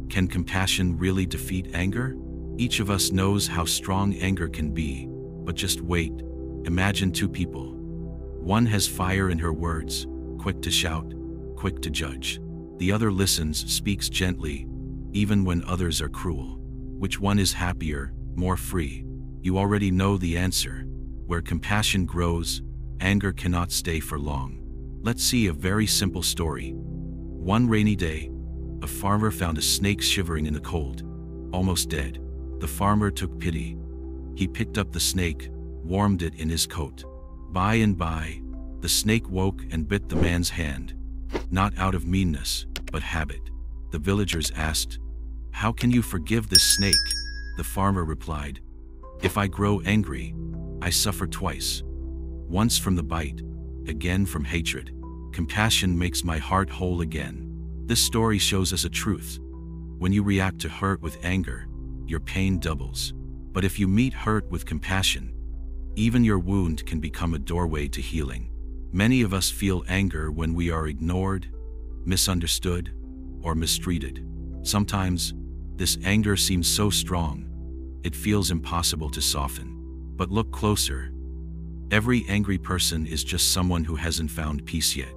can compassion really defeat anger? Each of us knows how strong anger can be, but just wait. Imagine two people. One has fire in her words, quick to shout, quick to judge. The other listens, speaks gently, even when others are cruel. Which one is happier, more free? You already know the answer. Where compassion grows, anger cannot stay for long. Let's see a very simple story. One rainy day, a farmer found a snake shivering in the cold, almost dead. The farmer took pity. He picked up the snake, warmed it in his coat. By and by, the snake woke and bit the man's hand. Not out of meanness, but habit. The villagers asked, "How can you forgive this snake?" The farmer replied, "If I grow angry, I suffer twice. Once from the bite, again from hatred. Compassion makes my heart whole again." This story shows us a truth. When you react to hurt with anger, your pain doubles. But if you meet hurt with compassion, even your wound can become a doorway to healing. Many of us feel anger when we are ignored, misunderstood, or mistreated. Sometimes, this anger seems so strong, it feels impossible to soften. But look closer. Every angry person is just someone who hasn't found peace yet.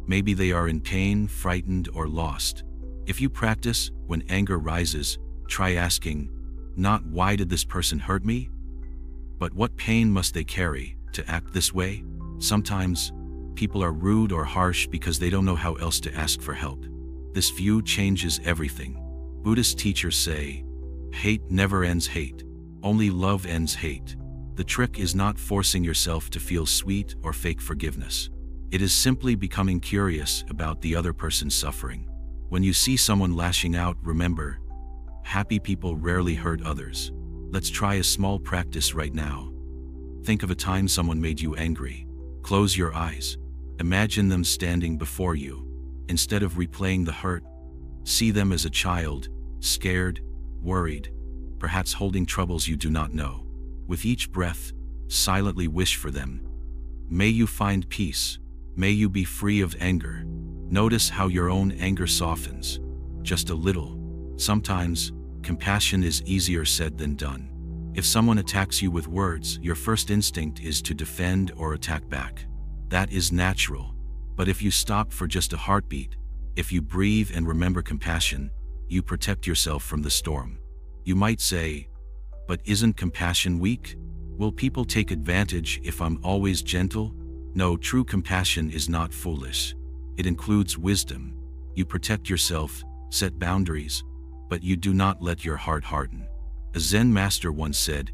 Maybe they are in pain, frightened, or lost. If you practice, when anger rises, try asking, not why did this person hurt me, but what pain must they carry to act this way? Sometimes, people are rude or harsh because they don't know how else to ask for help. This view changes everything. Buddhist teachers say, hate never ends hate. Only love ends hate. The trick is not forcing yourself to feel sweet or fake forgiveness. It is simply becoming curious about the other person's suffering. When you see someone lashing out, remember, happy people rarely hurt others. Let's try a small practice right now. Think of a time someone made you angry. Close your eyes. Imagine them standing before you. Instead of replaying the hurt, see them as a child, scared, worried, perhaps holding troubles you do not know. With each breath, silently wish for them. May you find peace. May you be free of anger. Notice how your own anger softens. Just a little. Sometimes, compassion is easier said than done. If someone attacks you with words, your first instinct is to defend or attack back. That is natural. But if you stop for just a heartbeat, if you breathe and remember compassion, you protect yourself from the storm. You might say, but isn't compassion weak? Will people take advantage if I'm always gentle? No, true compassion is not foolish. It includes wisdom. You protect yourself, set boundaries, but you do not let your heart harden. A Zen master once said,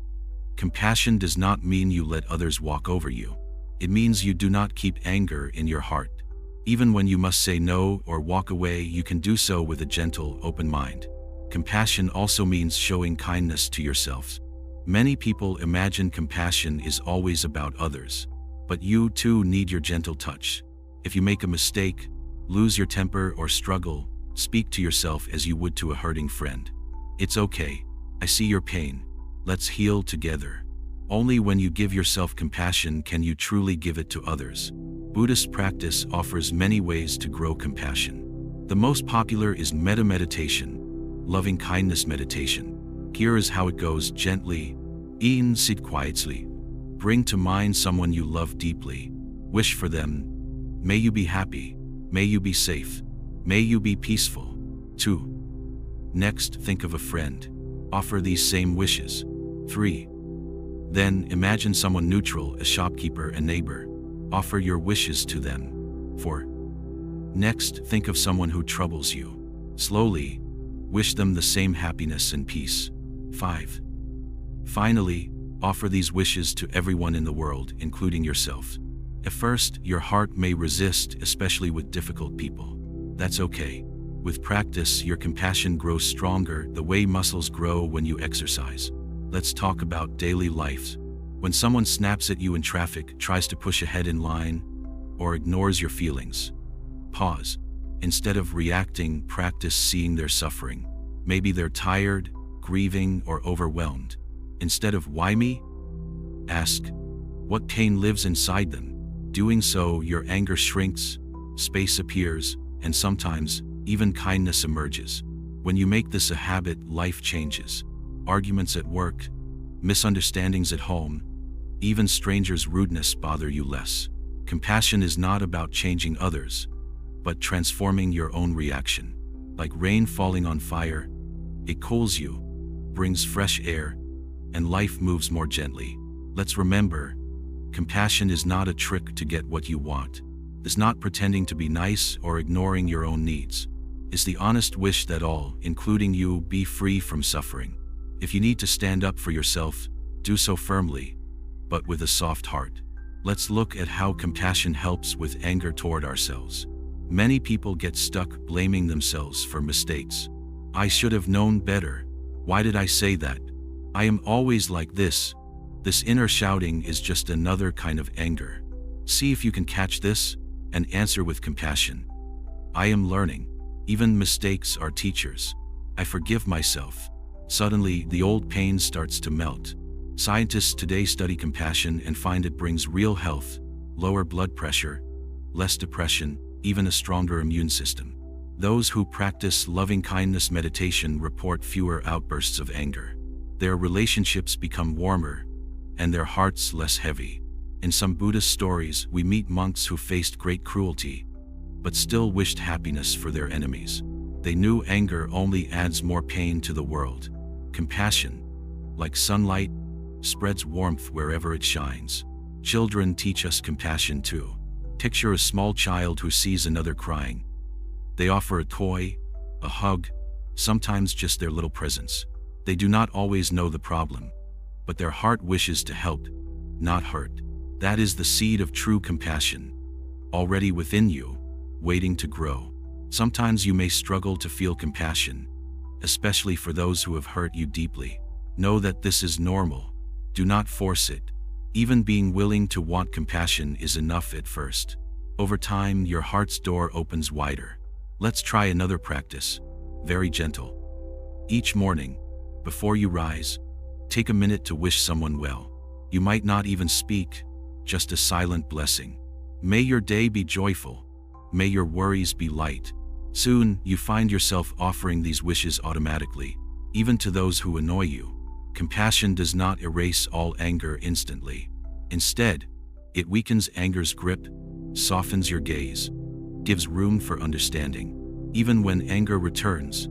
compassion does not mean you let others walk over you. It means you do not keep anger in your heart. Even when you must say no or walk away, you can do so with a gentle, open mind. Compassion also means showing kindness to yourself. Many people imagine compassion is always about others, but you too need your gentle touch. If you make a mistake, lose your temper or struggle, speak to yourself as you would to a hurting friend. It's okay. I see your pain. Let's heal together. Only when you give yourself compassion can you truly give it to others. Buddhist practice offers many ways to grow compassion. The most popular is metta meditation, loving kindness meditation. Here is how it goes: gently, sit quietly. Bring to mind someone you love deeply. Wish for them. May you be happy. May you be safe. May you be peaceful. 2. Next, think of a friend. Offer these same wishes. 3. Then, imagine someone neutral, a shopkeeper, a neighbor. Offer your wishes to them. 4. Next, think of someone who troubles you. Slowly, wish them the same happiness and peace. 5. Finally, offer these wishes to everyone in the world, including yourself. At first, your heart may resist, especially with difficult people. That's okay. With practice, your compassion grows stronger, the way muscles grow when you exercise. Let's talk about daily life. When someone snaps at you in traffic, tries to push ahead in line, or ignores your feelings, pause. Instead of reacting, practice seeing their suffering. Maybe they're tired, grieving, or overwhelmed. Instead of why me? Ask, what pain lives inside them? Doing so, your anger shrinks, space appears, and sometimes, even kindness emerges. When you make this a habit, life changes. Arguments at work, misunderstandings at home, even strangers' rudeness bother you less. Compassion is not about changing others, but transforming your own reaction. Like rain falling on fire, it cools you, brings fresh air, and life moves more gently. Let's remember, compassion is not a trick to get what you want. It's not pretending to be nice or ignoring your own needs. It's the honest wish that all, including you, be free from suffering. If you need to stand up for yourself, do so firmly, but with a soft heart. Let's look at how compassion helps with anger toward ourselves. Many people get stuck blaming themselves for mistakes. I should have known better. Why did I say that? I am always like this. This inner shouting is just another kind of anger. See if you can catch this and answer with compassion. I am learning. Even mistakes are teachers. I forgive myself. Suddenly, the old pain starts to melt. Scientists today study compassion and find it brings real health, lower blood pressure, less depression, even a stronger immune system. Those who practice loving-kindness meditation report fewer outbursts of anger. Their relationships become warmer, and their hearts less heavy. In some Buddhist stories, we meet monks who faced great cruelty, but still wished happiness for their enemies. They knew anger only adds more pain to the world. Compassion, like sunlight, spreads warmth wherever it shines. Children teach us compassion too. Picture a small child who sees another crying. They offer a toy, a hug, sometimes just their little presence. They do not always know the problem, but their heart wishes to help, not hurt. That is the seed of true compassion, already within you, waiting to grow. Sometimes you may struggle to feel compassion, especially for those who have hurt you deeply. Know that this is normal. Do not force it. Even being willing to want compassion is enough at first. Over time, your heart's door opens wider. Let's try another practice. Very gentle. Each morning, before you rise, take a minute to wish someone well. You might not even speak, just a silent blessing. May your day be joyful. May your worries be light. Soon, you find yourself offering these wishes automatically, even to those who annoy you. Compassion does not erase all anger instantly. Instead, it weakens anger's grip, softens your gaze, gives room for understanding. Even when anger returns,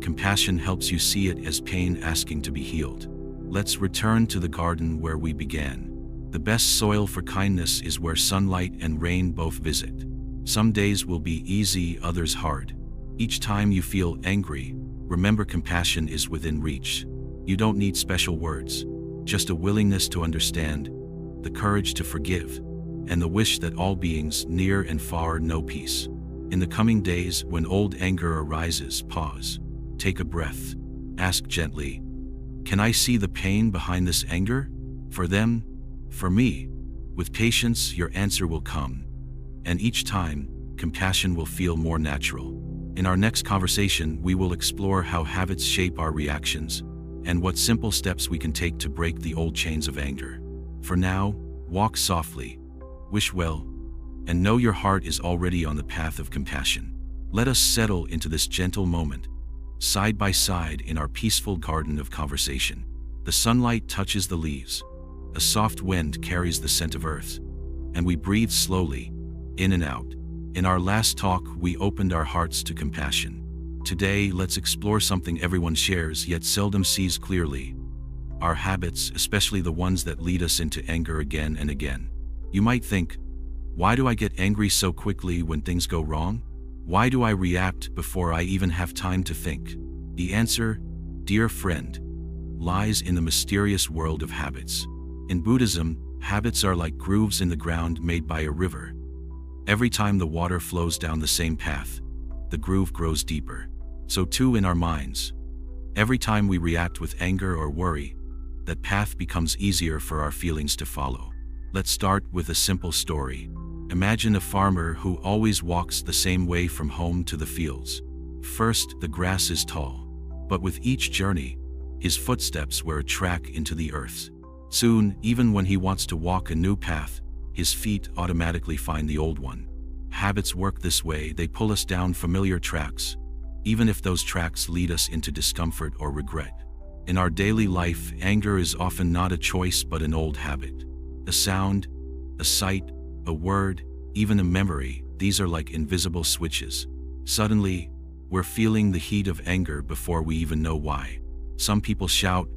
compassion helps you see it as pain asking to be healed. Let's return to the garden where we began. The best soil for kindness is where sunlight and rain both visit. Some days will be easy, others hard. Each time you feel angry, remember compassion is within reach. You don't need special words, just a willingness to understand, the courage to forgive, and the wish that all beings near and far know peace. In the coming days, when old anger arises, pause, take a breath, ask gently, can I see the pain behind this anger? For them, for me. With patience, your answer will come, and each time, compassion will feel more natural. In our next conversation, we will explore how habits shape our reactions, and what simple steps we can take to break the old chains of anger. For now, walk softly, wish well, and know your heart is already on the path of compassion. Let us settle into this gentle moment, side by side in our peaceful garden of conversation. The sunlight touches the leaves, a soft wind carries the scent of earth, and we breathe slowly, in and out. In our last talk, we opened our hearts to compassion. Today, let's explore something everyone shares yet seldom sees clearly: our habits, especially the ones that lead us into anger again and again. You might think, why do I get angry so quickly when things go wrong? Why do I react before I even have time to think? The answer, dear friend, lies in the mysterious world of habits. In Buddhism, habits are like grooves in the ground made by a river. Every time the water flows down the same path, the groove grows deeper. So too in our minds. Every time we react with anger or worry, that path becomes easier for our feelings to follow. Let's start with a simple story. Imagine a farmer who always walks the same way from home to the fields. First, the grass is tall, but with each journey, his footsteps wear a track into the earth. Soon, even when he wants to walk a new path, his feet automatically find the old one. Habits work this way. They pull us down familiar tracks, even if those tracks lead us into discomfort or regret. In our daily life, anger is often not a choice but an old habit. A sound, a sight, a word, even a memory, these are like invisible switches. Suddenly, we're feeling the heat of anger before we even know why. Some people shout,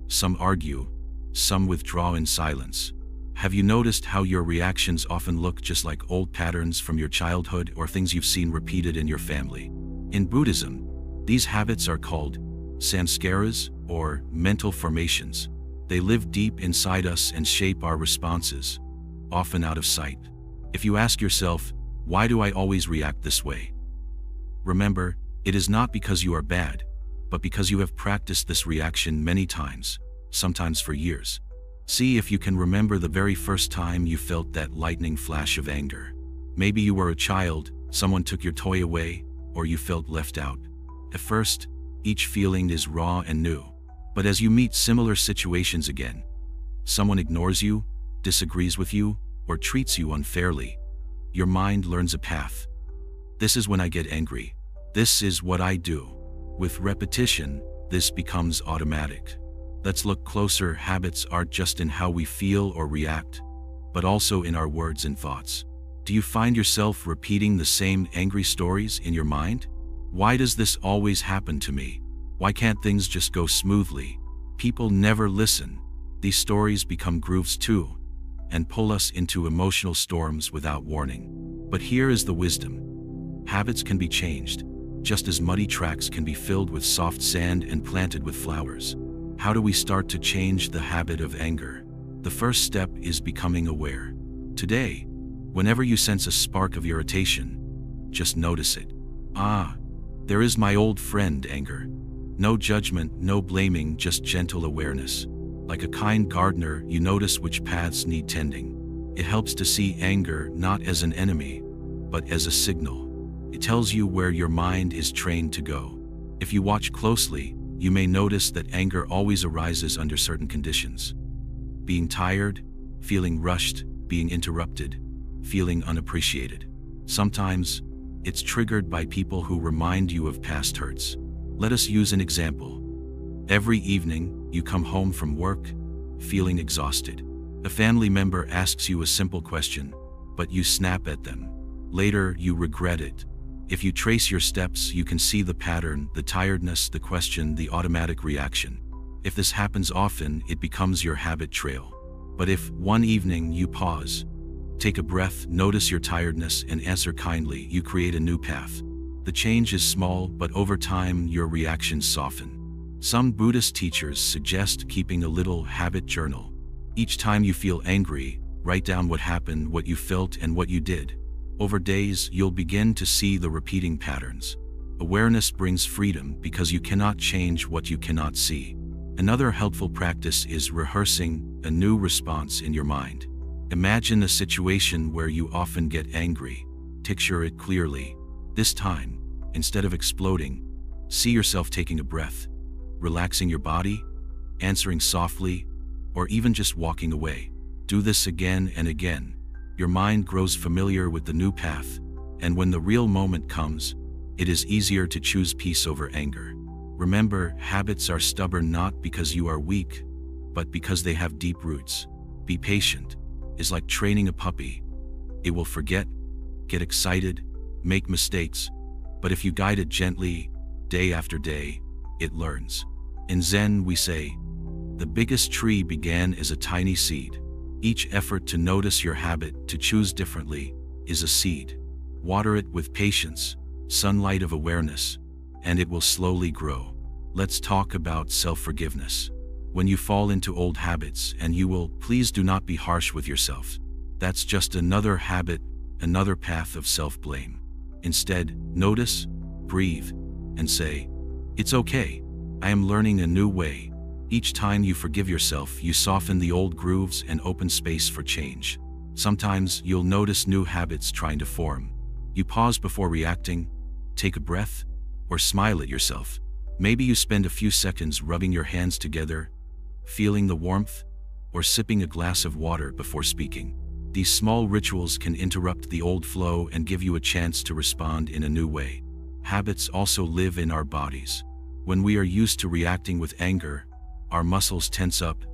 some argue, some withdraw in silence. Have you noticed how your reactions often look just like old patterns from your childhood or things you've seen repeated in your family? In Buddhism, these habits are called samskaras, or mental formations. They live deep inside us and shape our responses, often out of sight. If you ask yourself, why do I always react this way? Remember, it is not because you are bad, but because you have practiced this reaction many times, sometimes for years. See if you can remember the very first time you felt that lightning flash of anger. Maybe you were a child, someone took your toy away, or you felt left out. At first, each feeling is raw and new. But as you meet similar situations again, someone ignores you, disagrees with you, or treats you unfairly, your mind learns a path. This is when I get angry. This is what I do. With repetition, this becomes automatic. Let's look closer. Habits aren't just in how we feel or react, but also in our words and thoughts. Do you find yourself repeating the same angry stories in your mind? Why does this always happen to me? Why can't things just go smoothly? People never listen. These stories become grooves too, and pull us into emotional storms without warning. But here is the wisdom. Habits can be changed, just as muddy tracks can be filled with soft sand and planted with flowers. How do we start to change the habit of anger? The first step is becoming aware. Today, whenever you sense a spark of irritation, just notice it. Ah, there is my old friend, anger. No judgment, no blaming, just gentle awareness. Like a kind gardener, you notice which paths need tending. It helps to see anger not as an enemy, but as a signal. It tells you where your mind is trained to go. If you watch closely, you may notice that anger always arises under certain conditions. Being tired, feeling rushed, being interrupted, feeling unappreciated. Sometimes, it's triggered by people who remind you of past hurts. Let us use an example. Every evening, you come home from work, feeling exhausted. A family member asks you a simple question, but you snap at them. Later, you regret it. If you trace your steps, you can see the pattern, the tiredness, the question, the automatic reaction. If this happens often, it becomes your habit trail. But if one evening you pause, take a breath, notice your tiredness, and answer kindly, you create a new path. The change is small, but over time, your reactions soften. Some Buddhist teachers suggest keeping a little habit journal. Each time you feel angry, write down what happened, what you felt, and what you did. Over days, you'll begin to see the repeating patterns. Awareness brings freedom because you cannot change what you cannot see. Another helpful practice is rehearsing a new response in your mind. Imagine a situation where you often get angry. Picture it clearly. This time, instead of exploding, see yourself taking a breath, relaxing your body, answering softly, or even just walking away. Do this again and again. Your mind grows familiar with the new path, and when the real moment comes, it is easier to choose peace over anger. Remember, habits are stubborn not because you are weak, but because they have deep roots. Be patient. It's like training a puppy. It will forget, get excited, make mistakes, but if you guide it gently, day after day, it learns. In Zen, we say, the biggest tree began as a tiny seed. Each effort to notice your habit, to choose differently, is a seed. Water it with patience, sunlight of awareness, and it will slowly grow. Let's talk about self-forgiveness. When you fall into old habits, and you will, please do not be harsh with yourself. That's just another habit, another path of self-blame. Instead, notice, breathe, and say, it's okay. I am learning a new way. Each time you forgive yourself, you soften the old grooves and open space for change. Sometimes you'll notice new habits trying to form. You pause before reacting, take a breath, or smile at yourself. Maybe you spend a few seconds rubbing your hands together, feeling the warmth, or sipping a glass of water before speaking. These small rituals can interrupt the old flow and give you a chance to respond in a new way. Habits also live in our bodies. When we are used to reacting with anger, our muscles tense up,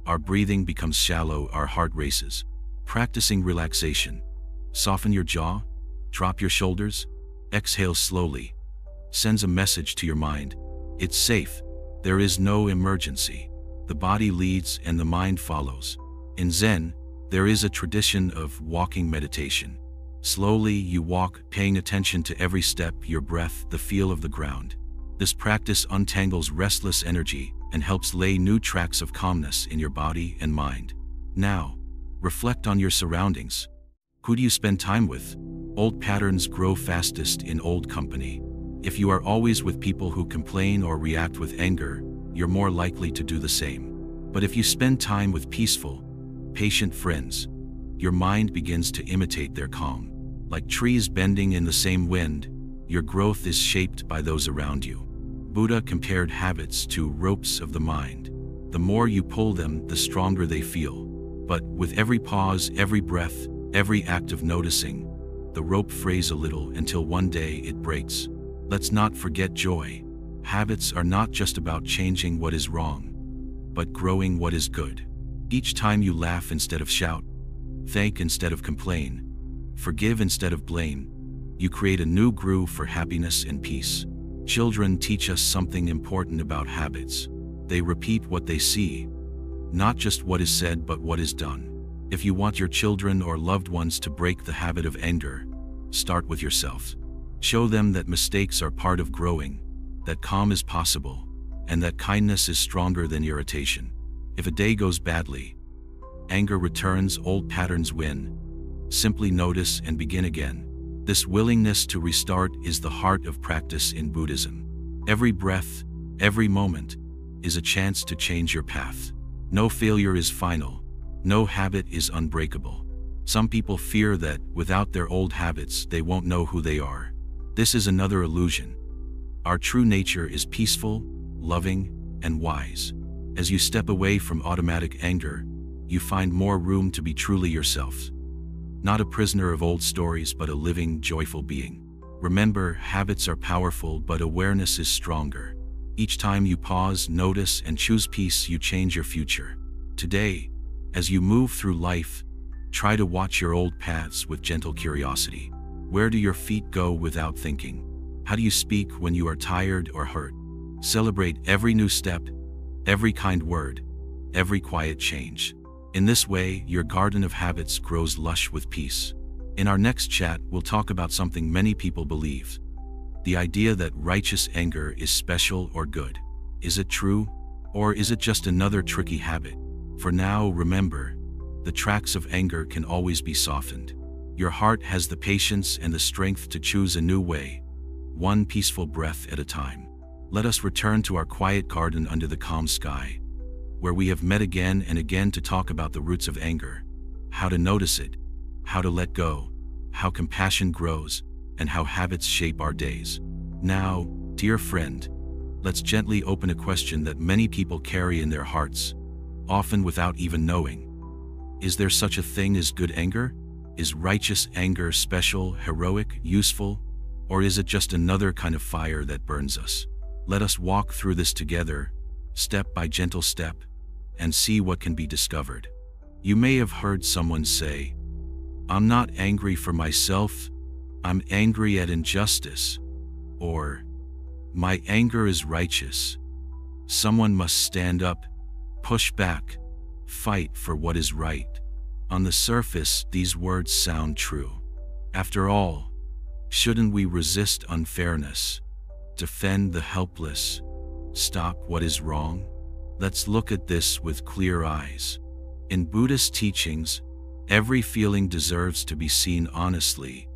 our breathing becomes shallow, our heart races. Practicing relaxation. Soften your jaw, drop your shoulders, exhale slowly. Sends a message to your mind. It's safe. There is no emergency. The body leads and the mind follows. In Zen, there is a tradition of walking meditation. Slowly you walk, paying attention to every step, your breath, the feel of the ground. This practice untangles restless energy and helps lay new tracks of calmness in your body and mind. Now, reflect on your surroundings. Who do you spend time with? Old patterns grow fastest in old company. If you are always with people who complain or react with anger, you're more likely to do the same. But if you spend time with peaceful, patient friends, your mind begins to imitate their calm. Like trees bending in the same wind, your growth is shaped by those around you. Buddha compared habits to ropes of the mind. The more you pull them, the stronger they feel. But with every pause, every breath, every act of noticing, the rope frays a little until one day it breaks. Let's not forget joy. Habits are not just about changing what is wrong, but growing what is good. Each time you laugh instead of shout, thank instead of complain, forgive instead of blame, you create a new groove for happiness and peace. Children teach us something important about habits. They repeat what they see, not just what is said but what is done. If you want your children or loved ones to break the habit of anger, start with yourself. Show them that mistakes are part of growing, that calm is possible, and that kindness is stronger than irritation. If a day goes badly, anger returns, old patterns win. Simply notice and begin again. This willingness to restart is the heart of practice in Buddhism. Every breath, every moment, is a chance to change your path. No failure is final. No habit is unbreakable. Some people fear that, without their old habits, they won't know who they are. This is another illusion. Our true nature is peaceful, loving, and wise. As you step away from automatic anger, you find more room to be truly yourself. Not a prisoner of old stories, but a living, joyful being. Remember, habits are powerful, but awareness is stronger. Each time you pause, notice, and choose peace, you change your future. Today, as you move through life, try to watch your old paths with gentle curiosity. Where do your feet go without thinking? How do you speak when you are tired or hurt? Celebrate every new step, every kind word, every quiet change. In this way, your garden of habits grows lush with peace. In our next chat, we'll talk about something many people believe: the idea that righteous anger is special or good. Is it true? Or is it just another tricky habit? For now, remember, the tracks of anger can always be softened. Your heart has the patience and the strength to choose a new way, one peaceful breath at a time. Let us return to our quiet garden under the calm sky, where we have met again and again to talk about the roots of anger, how to notice it, how to let go, how compassion grows, and how habits shape our days. Now, dear friend, let's gently open a question that many people carry in their hearts, often without even knowing. Is there such a thing as good anger? Is righteous anger special, heroic, useful, or is it just another kind of fire that burns us? Let us walk through this together, step by gentle step, and see what can be discovered. You may have heard someone say, "I'm not angry for myself, I'm angry at injustice," or, "My anger is righteous. Someone must stand up, push back, fight for what is right." On the surface, these words sound true. After all, shouldn't we resist unfairness, defend the helpless, stop what is wrong? Let's look at this with clear eyes. In Buddhist teachings, every feeling deserves to be seen honestly,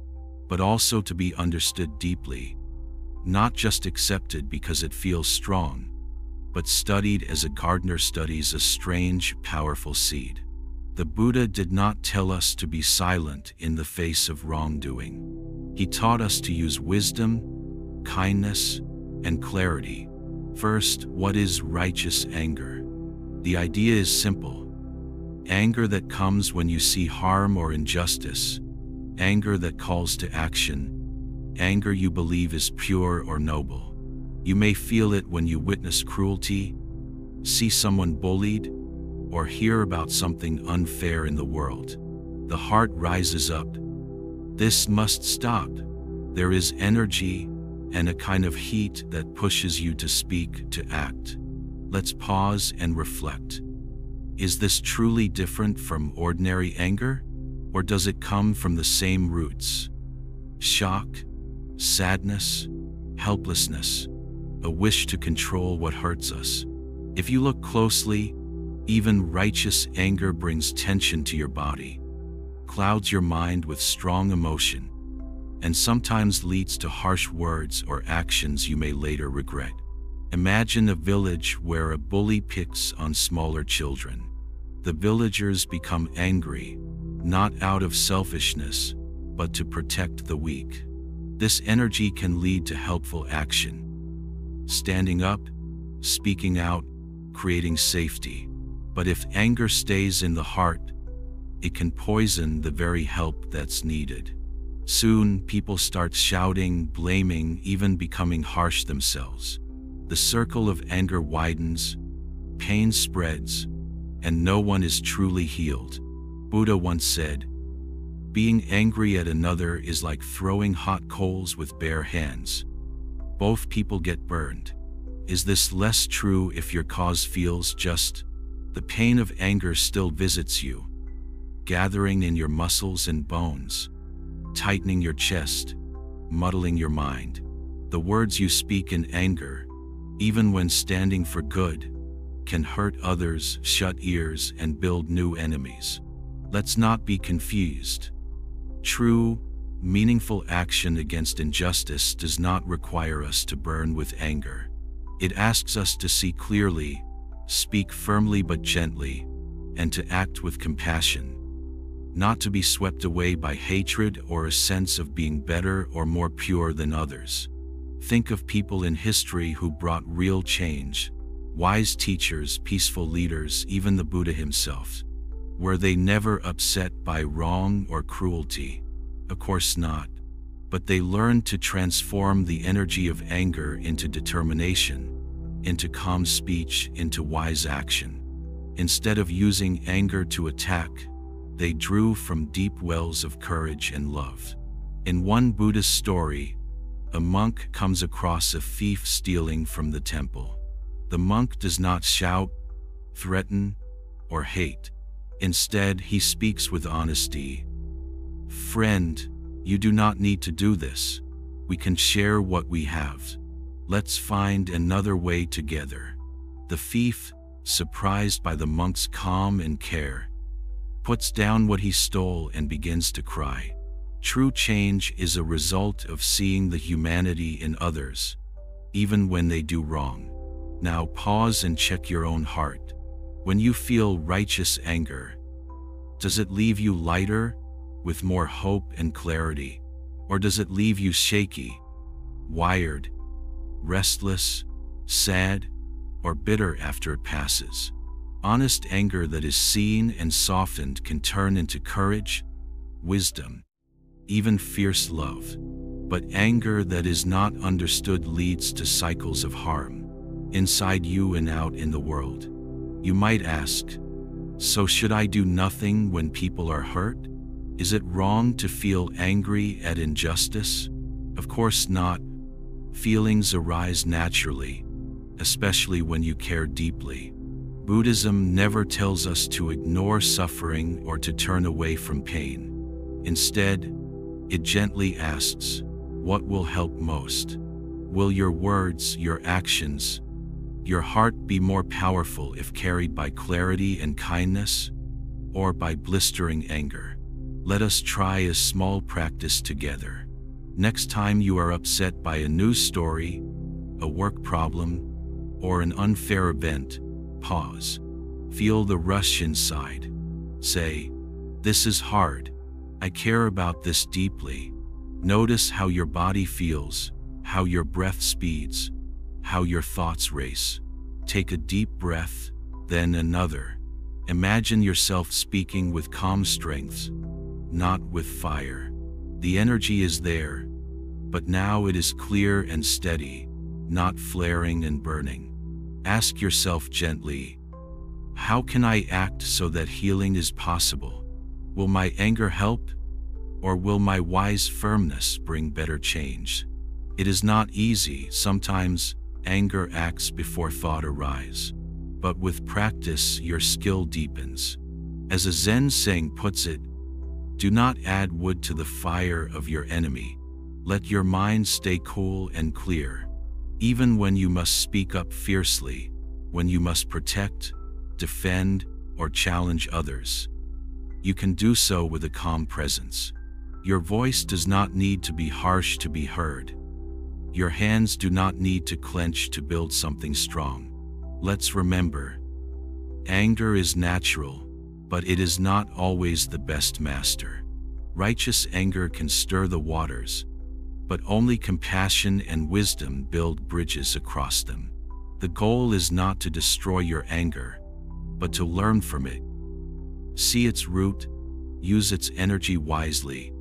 but also to be understood deeply, not just accepted because it feels strong, but studied as a gardener studies a strange, powerful seed. The Buddha did not tell us to be silent in the face of wrongdoing. He taught us to use wisdom, kindness, and clarity. First, what is righteous anger? The idea is simple. Anger that comes when you see harm or injustice, anger that calls to action, anger you believe is pure or noble. You may feel it when you witness cruelty, see someone bullied, or hear about something unfair in the world. The heart rises up. This must stop. There is energy and a kind of heat that pushes you to speak, to act. Let's pause and reflect. Is this truly different from ordinary anger? Or does it come from the same roots? Shock, sadness, helplessness, a wish to control what hurts us. If you look closely, even righteous anger brings tension to your body, clouds your mind with strong emotion, and sometimes leads to harsh words or actions you may later regret. Imagine a village where a bully picks on smaller children. The villagers become angry, not out of selfishness, but to protect the weak. This energy can lead to helpful action, standing up, speaking out, creating safety. But if anger stays in the heart, it can poison the very help that's needed. Soon, people start shouting, blaming, even becoming harsh themselves. The circle of anger widens, pain spreads, and no one is truly healed. Buddha once said, "Being angry at another is like throwing hot coals with bare hands. both people get burned. Is this less true if your cause feels just? The pain of anger still visits you, gathering in your muscles and bones, tightening your chest, muddling your mind. The words you speak in anger, even when standing for good, can hurt others, shut ears, and build new enemies. Let's not be confused. True, meaningful action against injustice does not require us to burn with anger. It asks us to see clearly, speak firmly but gently, and to act with compassion, not to be swept away by hatred or a sense of being better or more pure than others. Think of people in history who brought real change, wise teachers, peaceful leaders, even the Buddha himself. Were they never upset by wrong or cruelty? Of course not. But they learned to transform the energy of anger into determination, into calm speech, into wise action. Instead of using anger to attack, they drew from deep wells of courage and love. In one Buddhist story, a monk comes across a thief stealing from the temple. The monk does not shout, threaten, or hate. Instead, he speaks with honesty. "Friend, you do not need to do this. We can share what we have. Let's find another way together." The thief, surprised by the monk's calm and care, puts down what he stole and begins to cry. True change is a result of seeing the humanity in others, even when they do wrong. Now pause and check your own heart. When you feel righteous anger, does it leave you lighter, with more hope and clarity? Or does it leave you shaky, wired, restless, sad, or bitter after it passes? Honest anger that is seen and softened can turn into courage, wisdom, even fierce love. But anger that is not understood leads to cycles of harm, inside you and out in the world. You might ask, so should I do nothing when people are hurt? Is it wrong to feel angry at injustice? Of course not. Feelings arise naturally, especially when you care deeply. Buddhism never tells us to ignore suffering or to turn away from pain. Instead, it gently asks, what will help most? Will your words, your actions, your heart be more powerful if carried by clarity and kindness, or by blistering anger? Let us try a small practice together. Next time you are upset by a news story, a work problem, or an unfair event, pause. Feel the rush inside. Say, "This is hard. I care about this deeply." Notice how your body feels, how your breath speeds, how your thoughts race. Take a deep breath, then another. Imagine yourself speaking with calm strength, not with fire. The energy is there, but now it is clear and steady, not flaring and burning. Ask yourself gently, how can I act so that healing is possible? Will my anger help? Or will my wise firmness bring better change? It is not easy. Sometimes anger acts before thought arise. But with practice, your skill deepens. As a Zen saying puts it, do not add wood to the fire of your enemy. Let your mind stay cool and clear. Even when you must speak up fiercely, when you must protect, defend, or challenge others, you can do so with a calm presence. Your voice does not need to be harsh to be heard. Your hands do not need to clench to build something strong. Let's remember, anger is natural, but it is not always the best master. Righteous anger can stir the waters, but only compassion and wisdom build bridges across them. The goal is not to destroy your anger, but to learn from it. See its root, use its energy wisely,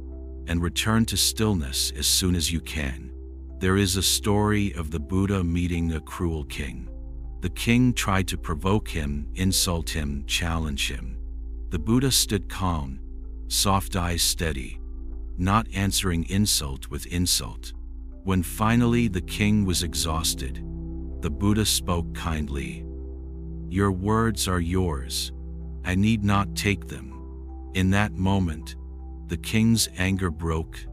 and return to stillness as soon as you can. There is a story of the Buddha meeting a cruel king. The king tried to provoke him, insult him, challenge him. The Buddha stood calm, soft eyes steady, not answering insult with insult. When finally the king was exhausted, the Buddha spoke kindly. "Your words are yours. I need not take them." In that moment, the king's anger broke,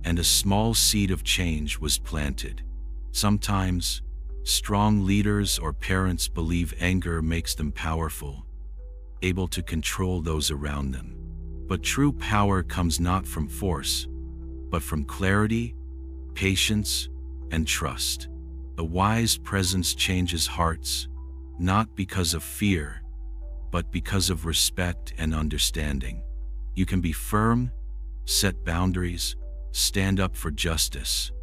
and a small seed of change was planted. Sometimes, strong leaders or parents believe anger makes them powerful, able to control those around them. But true power comes not from force, but from clarity, patience, and trust. A wise presence changes hearts, not because of fear, but because of respect and understanding. You can be firm, set boundaries, stand up for justice,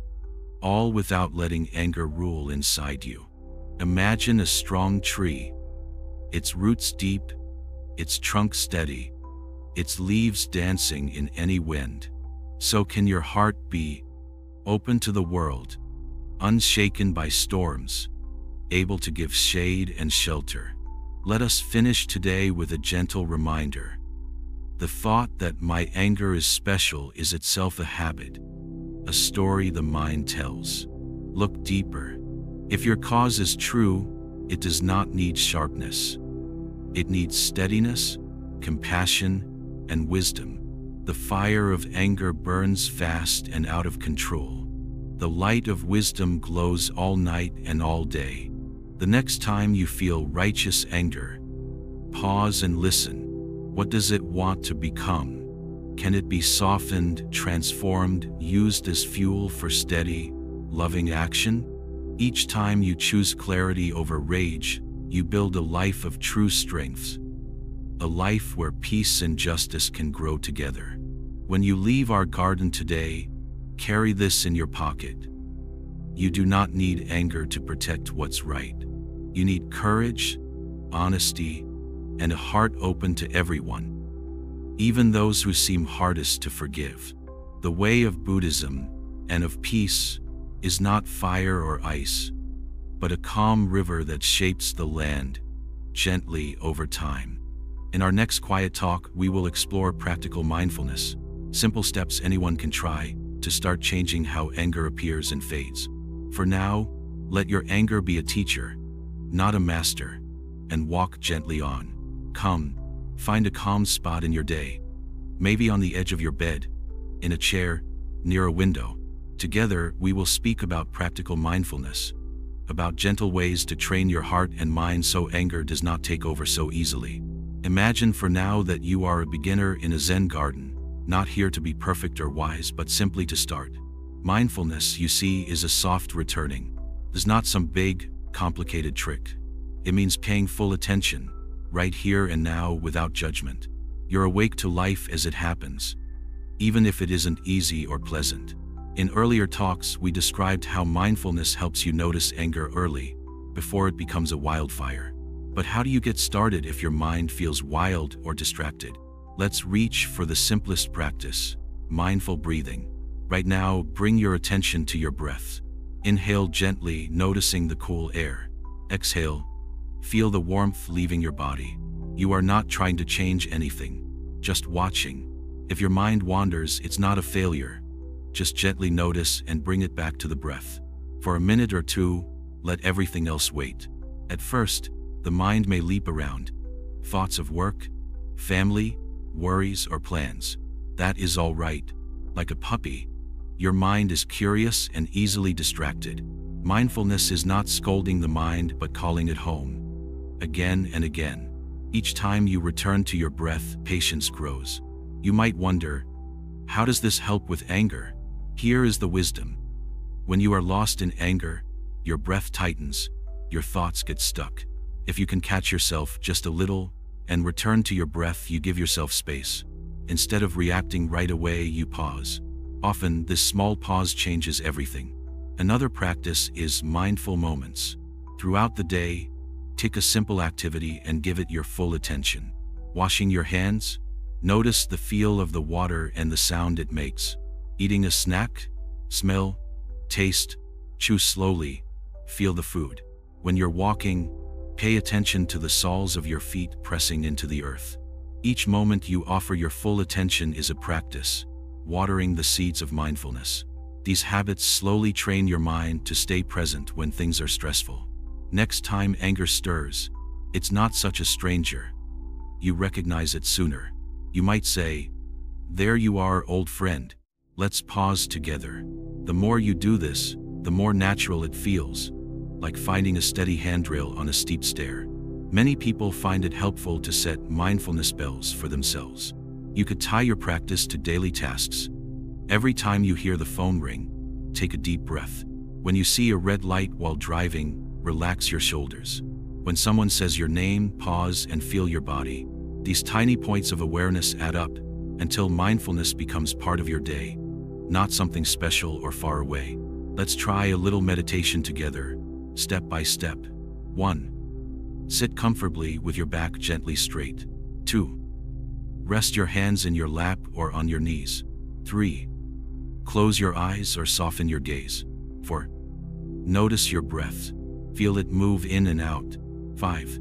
all without letting anger rule inside you. Imagine a strong tree, its roots deep, its trunk steady, its leaves dancing in any wind. So can your heart be, open to the world, unshaken by storms, able to give shade and shelter. Let us finish today with a gentle reminder. The thought that my anger is special is itself a habit, a story the mind tells. Look deeper. If your cause is true, it does not need sharpness. It needs steadiness, compassion, and wisdom. The fire of anger burns fast and out of control. The light of wisdom glows all night and all day. The next time you feel righteous anger, pause and listen. What does it want to become? Can it be softened, transformed, used as fuel for steady, loving action? Each time you choose clarity over rage, you build a life of true strength, a life where peace and justice can grow together. When you leave our garden today, carry this in your pocket. You do not need anger to protect what's right. You need courage, honesty, and a heart open to everyone, even those who seem hardest to forgive. The way of Buddhism and of peace is not fire or ice, but a calm river that shapes the land gently over time. In our next quiet talk, we will explore practical mindfulness, simple steps anyone can try to start changing how anger appears and fades. For now, let your anger be a teacher, not a master, and walk gently on. Come, find a calm spot in your day, maybe on the edge of your bed, in a chair, near a window. Together, we will speak about practical mindfulness, about gentle ways to train your heart and mind so anger does not take over so easily. Imagine for now that you are a beginner in a Zen garden, not here to be perfect or wise, but simply to start. Mindfulness, you see, is a soft returning. It's not some big, complicated trick. It means paying full attention, right here and now, without judgment. You're awake to life as it happens, even if it isn't easy or pleasant. In earlier talks, we described how mindfulness helps you notice anger early, before it becomes a wildfire. But how do you get started if your mind feels wild or distracted? Let's reach for the simplest practice, mindful breathing. Right now, bring your attention to your breath. Inhale gently, noticing the cool air. Exhale, feel the warmth leaving your body. You are not trying to change anything, just watching. If your mind wanders, it's not a failure. Just gently notice and bring it back to the breath. For a minute or two, let everything else wait. At first, the mind may leap around. Thoughts of work, family, worries, or plans. That is all right. Like a puppy, your mind is curious and easily distracted. Mindfulness is not scolding the mind, but calling it home. Again and again. Each time you return to your breath, patience grows. You might wonder, how does this help with anger? Here is the wisdom. When you are lost in anger, your breath tightens, your thoughts get stuck. If you can catch yourself just a little and return to your breath, you give yourself space. Instead of reacting right away, you pause. Often, this small pause changes everything. Another practice is mindful moments. Throughout the day, take a simple activity and give it your full attention. Washing your hands, notice the feel of the water and the sound it makes. Eating a snack, smell, taste, chew slowly, feel the food. When you're walking, pay attention to the soles of your feet pressing into the earth. Each moment you offer your full attention is a practice, watering the seeds of mindfulness. These habits slowly train your mind to stay present when things are stressful. Next time anger stirs, it's not such a stranger. You recognize it sooner. You might say, "There you are, old friend. Let's pause together." The more you do this, the more natural it feels, like finding a steady handrail on a steep stair. Many people find it helpful to set mindfulness bells for themselves. You could tie your practice to daily tasks. Every time you hear the phone ring, take a deep breath. When you see a red light while driving, relax your shoulders. When someone says your name, pause and feel your body. These tiny points of awareness add up until mindfulness becomes part of your day, not something special or far away. Let's try a little meditation together, step by step. 1. Sit comfortably with your back gently straight. 2. Rest your hands in your lap or on your knees. 3. Close your eyes or soften your gaze. 4. Notice your breath. Feel it move in and out. 5.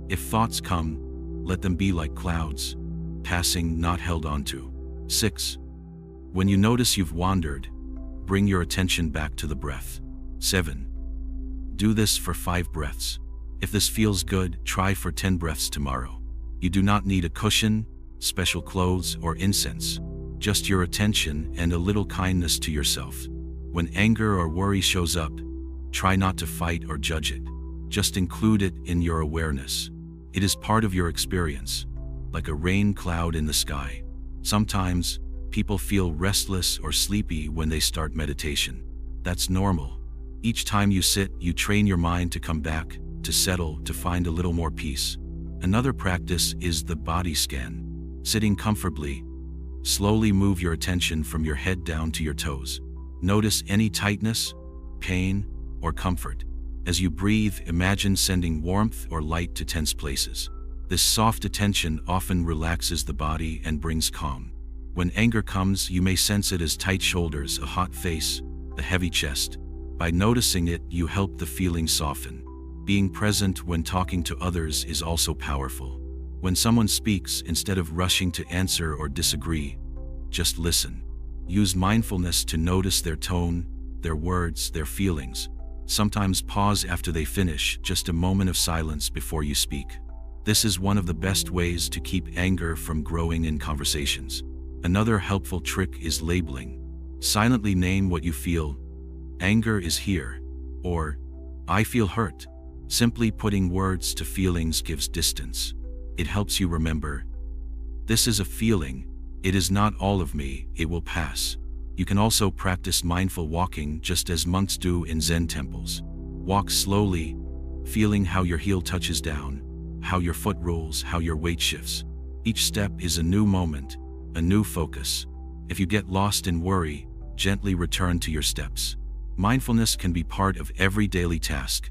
If thoughts come, let them be like clouds, passing, not held onto. 6. When you notice you've wandered, bring your attention back to the breath. 7. Do this for 5 breaths. If this feels good, try for 10 breaths tomorrow. You do not need a cushion, special clothes, or incense. Just your attention and a little kindness to yourself. When anger or worry shows up, try not to fight or judge it. Just include it in your awareness. It is part of your experience, like a rain cloud in the sky. Sometimes, people feel restless or sleepy when they start meditation. That's normal. Each time you sit, you train your mind to come back, to settle, to find a little more peace. Another practice is the body scan. Sitting comfortably, slowly move your attention from your head down to your toes. Notice any tightness, pain, or comfort. As you breathe, imagine sending warmth or light to tense places. This soft attention often relaxes the body and brings calm. When anger comes, you may sense it as tight shoulders, a hot face, a heavy chest. By noticing it, you help the feeling soften. Being present when talking to others is also powerful. When someone speaks, instead of rushing to answer or disagree, just listen. Use mindfulness to notice their tone, their words, their feelings. Sometimes pause after they finish, just a moment of silence before you speak. This is one of the best ways to keep anger from growing in conversations. Another helpful trick is labeling. Silently name what you feel. Anger is here, or I feel hurt. Simply putting words to feelings gives distance. It helps you remember, this is a feeling, it is not all of me, it will pass. You can also practice mindful walking just as monks do in Zen temples. Walk slowly, feeling how your heel touches down, how your foot rolls, how your weight shifts. Each step is a new moment, a new focus. If you get lost in worry, gently return to your steps. Mindfulness can be part of every daily task,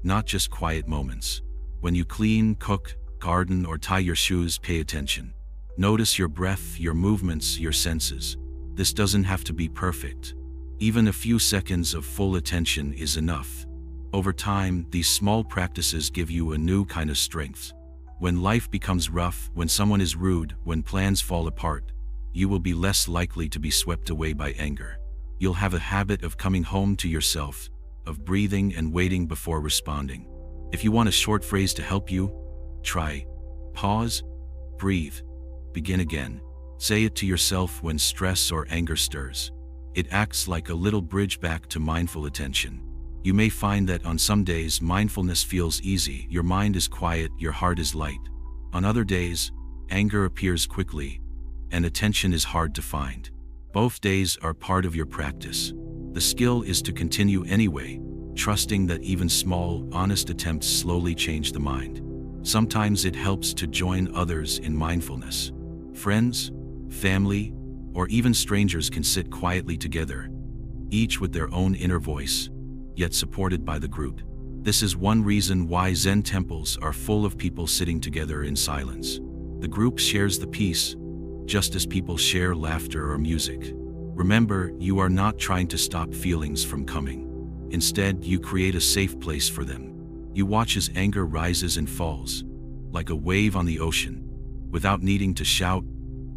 not just quiet moments. When you clean, cook, garden, or tie your shoes, pay attention. Notice your breath, your movements, your senses. This doesn't have to be perfect. Even a few seconds of full attention is enough. Over time, these small practices give you a new kind of strength. When life becomes rough, when someone is rude, when plans fall apart, you will be less likely to be swept away by anger. You'll have a habit of coming home to yourself, of breathing and waiting before responding. If you want a short phrase to help you, try pause, breathe, begin again. Say it to yourself when stress or anger stirs. It acts like a little bridge back to mindful attention. You may find that on some days mindfulness feels easy, your mind is quiet, your heart is light. On other days, anger appears quickly, and attention is hard to find. Both days are part of your practice. The skill is to continue anyway, trusting that even small, honest attempts slowly change the mind. Sometimes it helps to join others in mindfulness. Friends, family, or even strangers can sit quietly together, each with their own inner voice, yet supported by the group. This is one reason why Zen temples are full of people sitting together in silence. The group shares the peace, just as people share laughter or music. Remember, you are not trying to stop feelings from coming. Instead, you create a safe place for them. You watch as anger rises and falls, like a wave on the ocean, without needing to shout,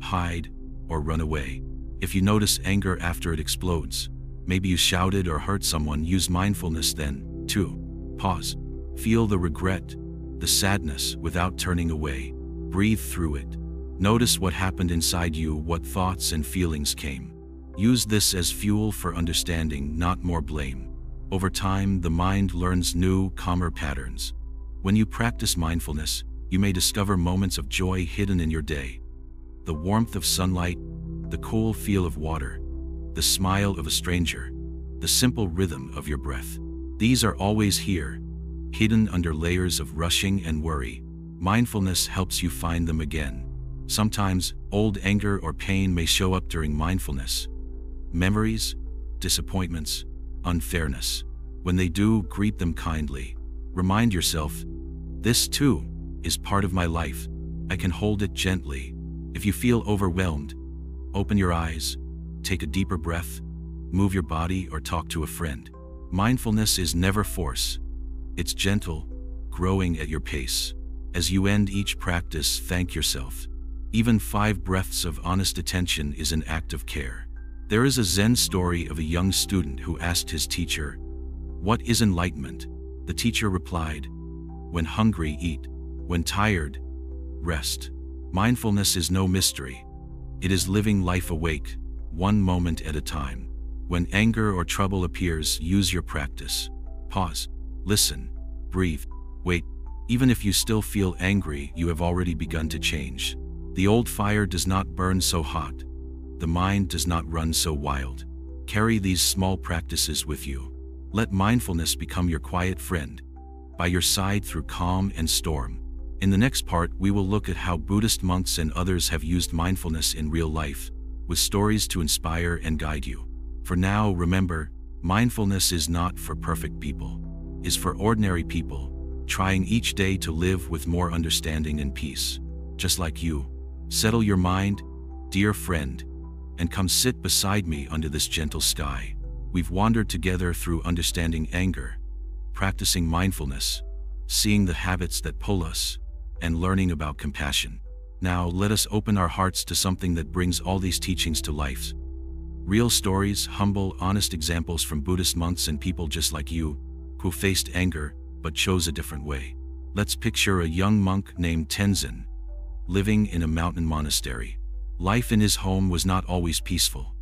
hide, or run away. If you notice anger after it explodes, Maybe you shouted or hurt someone. Use mindfulness then. 2. Pause. Feel the regret, the sadness without turning away. Breathe through it. Notice what happened inside you, what thoughts and feelings came. Use this as fuel for understanding, not more blame. Over time, the mind learns new, calmer patterns. When you practice mindfulness, you may discover moments of joy hidden in your day. The warmth of sunlight, the cool feel of water, the smile of a stranger, the simple rhythm of your breath. These are always here, hidden under layers of rushing and worry. Mindfulness helps you find them again. Sometimes, old anger or pain may show up during mindfulness. Memories, disappointments, unfairness. When they do, greet them kindly. Remind yourself, this too is part of my life. I can hold it gently. If you feel overwhelmed, open your eyes, take a deeper breath, move your body or talk to a friend. Mindfulness is never force. It's gentle, growing at your pace. As you end each practice, thank yourself. Even 5 breaths of honest attention is an act of care. There is a Zen story of a young student who asked his teacher, "What is enlightenment?" The teacher replied, "When hungry, eat. When tired, rest." Mindfulness is no mystery. It is living life awake, one moment at a time. When anger or trouble appears, use your practice. Pause, listen, breathe, wait. Even if you still feel angry, you have already begun to change. The old fire does not burn so hot. The mind does not run so wild. Carry these small practices with you. Let mindfulness become your quiet friend, by your side through calm and storm. In the next part, we will look at how Buddhist monks and others have used mindfulness in real life, with stories to inspire and guide you. For now, remember, mindfulness is not for perfect people. It's for ordinary people, trying each day to live with more understanding and peace. Just like you. Settle your mind, dear friend, and come sit beside me under this gentle sky. We've wandered together through understanding anger, practicing mindfulness, seeing the habits that pull us, and learning about compassion. Now let us open our hearts to something that brings all these teachings to life. Real stories, humble, honest examples from Buddhist monks and people just like you, who faced anger but chose a different way. Let's picture a young monk named Tenzin, living in a mountain monastery. Life in his home was not always peaceful.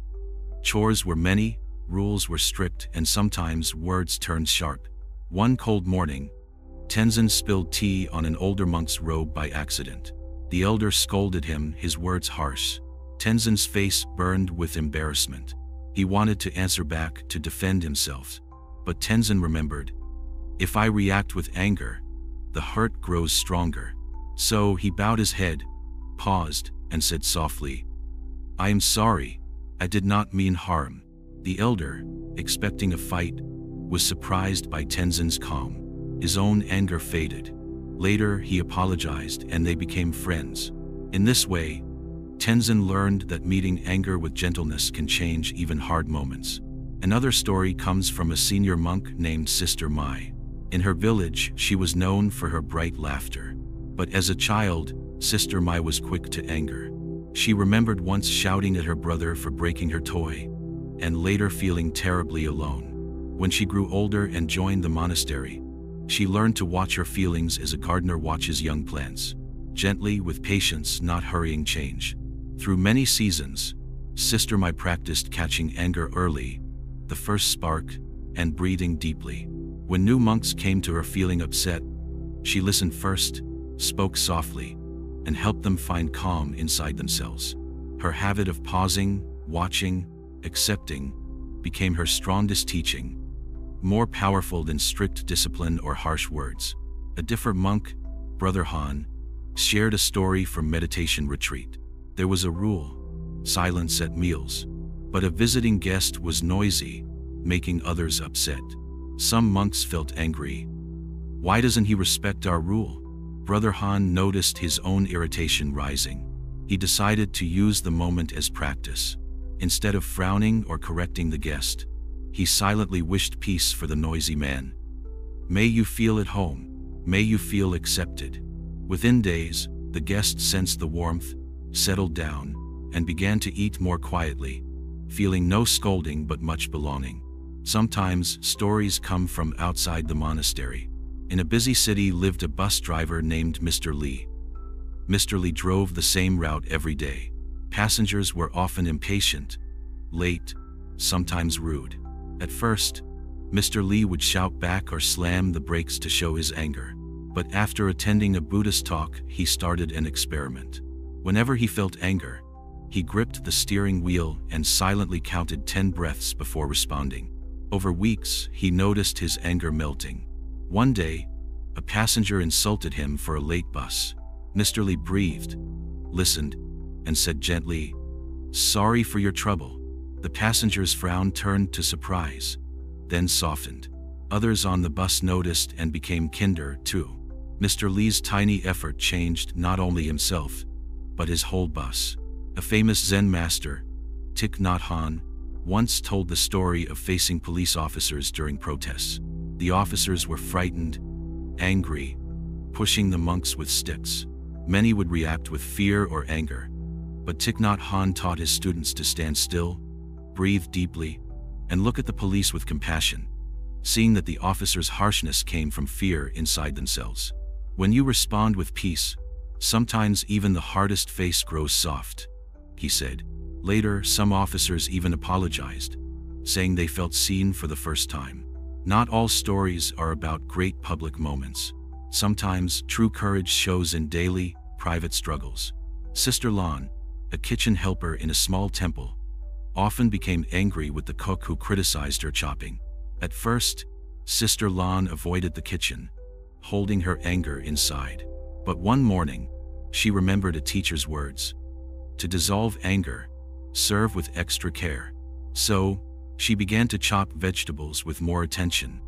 Chores were many, rules were strict, and sometimes words turned sharp. One cold morning, Tenzin spilled tea on an older monk's robe by accident. The elder scolded him, his words harsh. Tenzin's face burned with embarrassment. He wanted to answer back, to defend himself. But Tenzin remembered, if I react with anger, the hurt grows stronger. So he bowed his head, paused, and said softly, "I am sorry, I did not mean harm." The elder, expecting a fight, was surprised by Tenzin's calm. His own anger faded. Later, he apologized and they became friends. In this way, Tenzin learned that meeting anger with gentleness can change even hard moments. Another story comes from a senior monk named Sister Mai. In her village, she was known for her bright laughter. But as a child, Sister Mai was quick to anger. She remembered once shouting at her brother for breaking her toy, and later feeling terribly alone. When she grew older and joined the monastery, she learned to watch her feelings as a gardener watches young plants, gently, with patience, not hurrying change. Through many seasons, Sister Mai practiced catching anger early, the first spark, and breathing deeply. When new monks came to her feeling upset, she listened first, spoke softly, and helped them find calm inside themselves. Her habit of pausing, watching, accepting, became her strongest teaching, more powerful than strict discipline or harsh words. A different monk, Brother Han, shared a story from meditation retreat. There was a rule: silence at meals. But a visiting guest was noisy, making others upset. Some monks felt angry. Why doesn't he respect our rule? Brother Han noticed his own irritation rising. He decided to use the moment as practice. Instead of frowning or correcting the guest, he silently wished peace for the noisy man. May you feel at home. May you feel accepted. Within days, the guest sensed the warmth, settled down, and began to eat more quietly. feeling no scolding but much belonging. Sometimes stories come from outside the monastery. In a busy city lived a bus driver named Mr. Lee. Mr. Lee drove the same route every day. Passengers were often impatient, late, sometimes rude. At first, Mr. Lee would shout back or slam the brakes to show his anger. But after attending a Buddhist talk, he started an experiment. Whenever he felt anger, he gripped the steering wheel and silently counted 10 breaths before responding. Over weeks, he noticed his anger melting. One day, a passenger insulted him for a late bus. Mr. Lee breathed, listened, and said gently, "Sorry for your trouble." The passenger's frown turned to surprise, then softened. Others on the bus noticed and became kinder too. Mr. Lee's tiny effort changed not only himself, but his whole bus. A famous Zen master, Thich Nhat Hanh, once told the story of facing police officers during protests. The officers were frightened, angry, pushing the monks with sticks. Many would react with fear or anger, but Thich Nhat Hanh taught his students to stand still, breathe deeply, and look at the police with compassion, seeing that the officers' harshness came from fear inside themselves. When you respond with peace, sometimes even the hardest face grows soft, he said. Later, some officers even apologized, saying they felt seen for the first time. Not all stories are about great public moments. Sometimes true courage shows in daily, private struggles. Sister Lan, a kitchen helper in a small temple, often became angry with the cook who criticized her chopping. At first, Sister Lan avoided the kitchen, holding her anger inside. But one morning, she remembered a teacher's words: to dissolve anger, serve with extra care. So, she began to chop vegetables with more attention,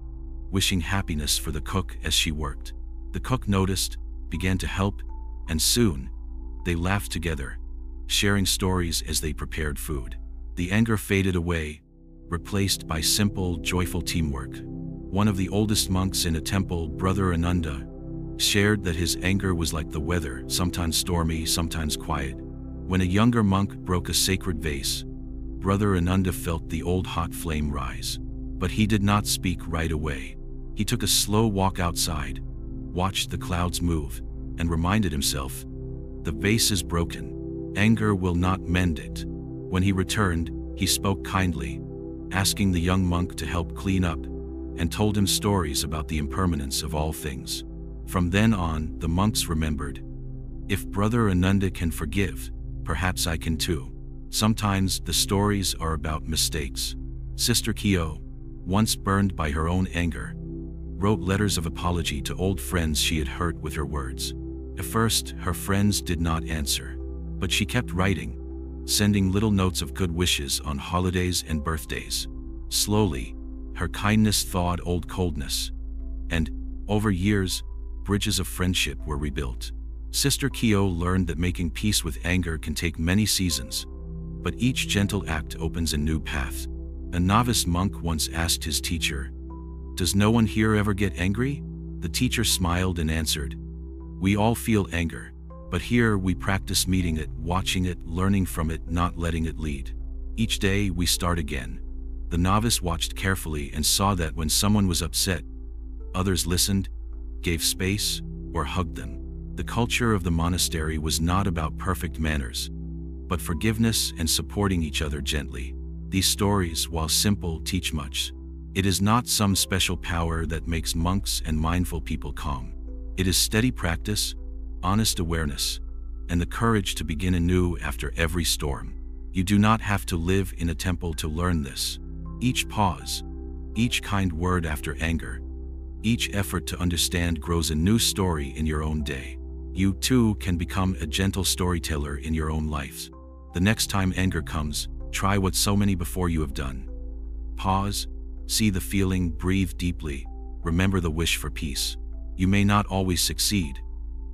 wishing happiness for the cook as she worked. The cook noticed, began to help, and soon, they laughed together, sharing stories as they prepared food. The anger faded away, replaced by simple, joyful teamwork. One of the oldest monks in a temple, Brother Ananda, shared that his anger was like the weather, sometimes stormy, sometimes quiet. When a younger monk broke a sacred vase, Brother Ananda felt the old hot flame rise. But he did not speak right away. He took a slow walk outside, watched the clouds move, and reminded himself, the vase is broken. Anger will not mend it. When he returned, he spoke kindly, asking the young monk to help clean up, and told him stories about the impermanence of all things. From then on, the monks remembered, if Brother Ananda can forgive, perhaps I can too. Sometimes the stories are about mistakes. Sister Kyo, once burned by her own anger, wrote letters of apology to old friends she had hurt with her words. At first, her friends did not answer, but she kept writing, sending little notes of good wishes on holidays and birthdays. Slowly, her kindness thawed old coldness, and, over years, bridges of friendship were rebuilt. Sister Kyo learned that making peace with anger can take many seasons, but each gentle act opens a new path. A novice monk once asked his teacher, "Does no one here ever get angry?" The teacher smiled and answered, "We all feel anger, but here we practice meeting it, watching it, learning from it, not letting it lead. Each day we start again." The novice watched carefully and saw that when someone was upset, others listened, gave space, or hugged them. The culture of the monastery was not about perfect manners, but forgiveness and supporting each other gently. These stories, while simple, teach much. It is not some special power that makes monks and mindful people calm. It is steady practice, honest awareness, and the courage to begin anew after every storm. You do not have to live in a temple to learn this. Each pause, each kind word after anger, each effort to understand grows a new story in your own day. You too can become a gentle storyteller in your own life. The next time anger comes, try what so many before you have done. Pause, see the feeling, breathe deeply, remember the wish for peace. You may not always succeed,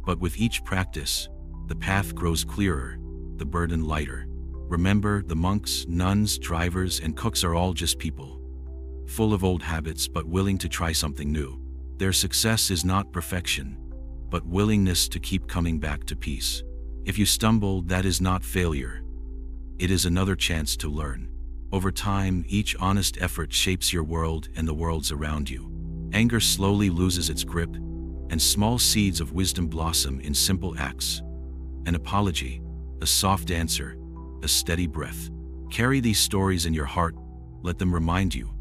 but with each practice, the path grows clearer, the burden lighter. Remember, the monks, nuns, drivers, and cooks are all just people, full of old habits but willing to try something new. Their success is not perfection, but willingness to keep coming back to peace. If you stumble, that is not failure. It is another chance to learn. Over time, each honest effort shapes your world and the worlds around you. Anger slowly loses its grip, and small seeds of wisdom blossom in simple acts. An apology, a soft answer, a steady breath. Carry these stories in your heart, let them remind you.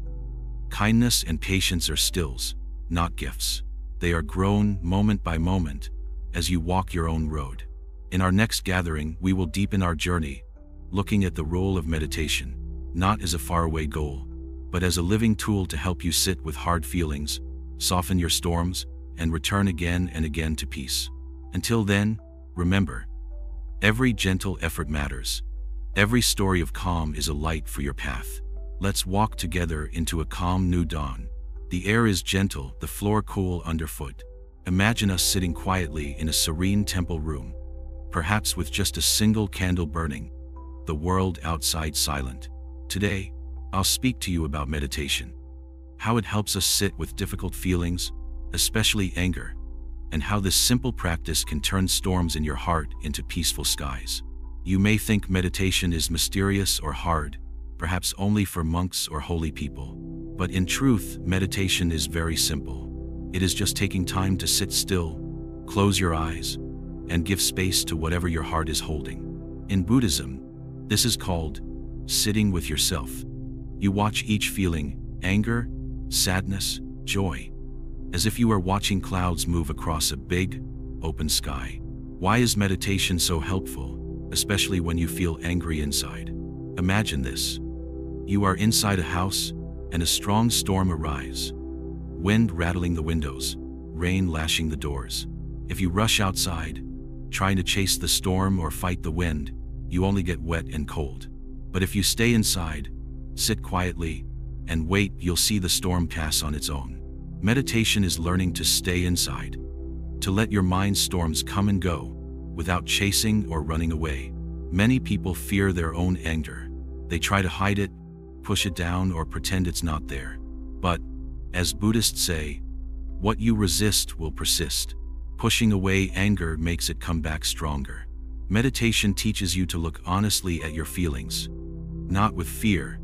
Kindness and patience are stills, not gifts. They are grown moment by moment as you walk your own road. In our next gathering, we will deepen our journey, looking at the role of meditation, not as a faraway goal, but as a living tool to help you sit with hard feelings, soften your storms, and return again and again to peace. Until then, remember, every gentle effort matters. Every story of calm is a light for your path. Let's walk together into a calm new dawn. The air is gentle, the floor cool underfoot. Imagine us sitting quietly in a serene temple room, perhaps with just a single candle burning, the world outside silent. Today, I'll speak to you about meditation, how it helps us sit with difficult feelings, especially anger, and how this simple practice can turn storms in your heart into peaceful skies. You may think meditation is mysterious or hard, perhaps only for monks or holy people. But in truth, meditation is very simple. It is just taking time to sit still, close your eyes, and give space to whatever your heart is holding. In Buddhism, this is called sitting with yourself. You watch each feeling, anger, sadness, joy, as if you are watching clouds move across a big, open sky. Why is meditation so helpful, especially when you feel angry inside? Imagine this. You are inside a house, and a strong storm arrives. Wind rattling the windows, rain lashing the doors. If you rush outside, trying to chase the storm or fight the wind, you only get wet and cold. But if you stay inside, sit quietly, and wait, you'll see the storm pass on its own. Meditation is learning to stay inside, to let your mind's storms come and go, without chasing or running away. Many people fear their own anger. They try to hide it, push it down, or pretend it's not there. But, as Buddhists say, what you resist will persist. Pushing away anger makes it come back stronger. Meditation teaches you to look honestly at your feelings, not with fear,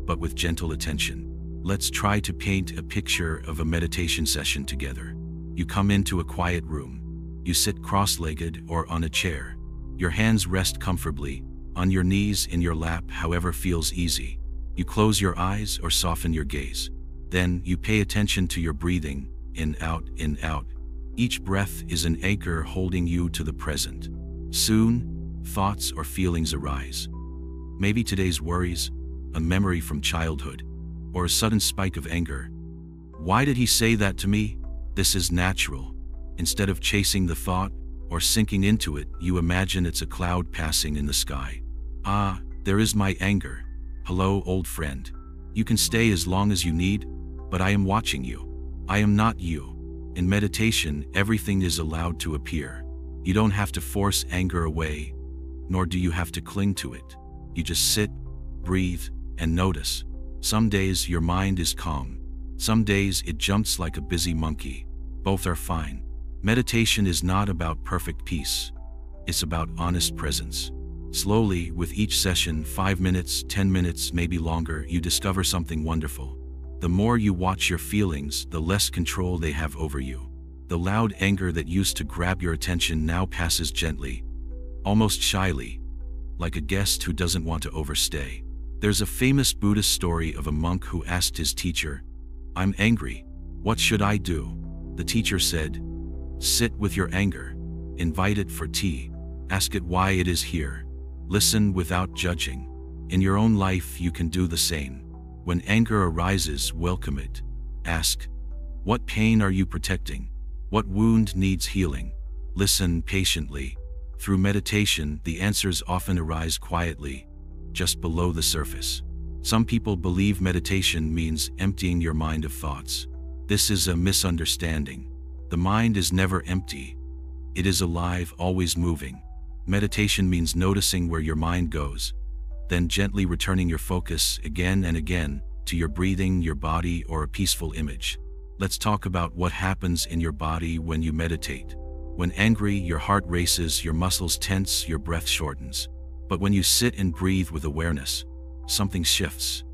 but with gentle attention. Let's try to paint a picture of a meditation session together. You come into a quiet room. You sit cross-legged or on a chair. Your hands rest comfortably, on your knees, in your lap, however feels easy. You close your eyes or soften your gaze. Then you pay attention to your breathing, in, out, in, out. Each breath is an anchor holding you to the present. Soon, thoughts or feelings arise. Maybe today's worries, a memory from childhood, or a sudden spike of anger. Why did he say that to me? This is natural. Instead of chasing the thought or sinking into it, you imagine it's a cloud passing in the sky. Ah, there is my anger. Hello, old friend. You can stay as long as you need, but I am watching you. I am not you. In meditation, everything is allowed to appear. You don't have to force anger away, nor do you have to cling to it. You just sit, breathe, and notice. Some days your mind is calm. Some days it jumps like a busy monkey. Both are fine. Meditation is not about perfect peace. It's about honest presence. Slowly, with each session, 5 minutes, 10 minutes, maybe longer, you discover something wonderful. The more you watch your feelings, the less control they have over you. The loud anger that used to grab your attention now passes gently, almost shyly, like a guest who doesn't want to overstay. There's a famous Buddhist story of a monk who asked his teacher, "I'm angry. What should I do?" The teacher said, "Sit with your anger. Invite it for tea. Ask it why it is here. Listen without judging." In your own life, you can do the same. When anger arises, welcome it. Ask, what pain are you protecting? What wound needs healing? Listen patiently. Through meditation, the answers often arise quietly, just below the surface. Some people believe meditation means emptying your mind of thoughts. This is a misunderstanding. The mind is never empty. It is alive, always moving. Meditation means noticing where your mind goes, then gently returning your focus again and again to your breathing, your body, or a peaceful image. Let's talk about what happens in your body when you meditate. When angry, your heart races, your muscles tense, your breath shortens. But when you sit and breathe with awareness, something shifts.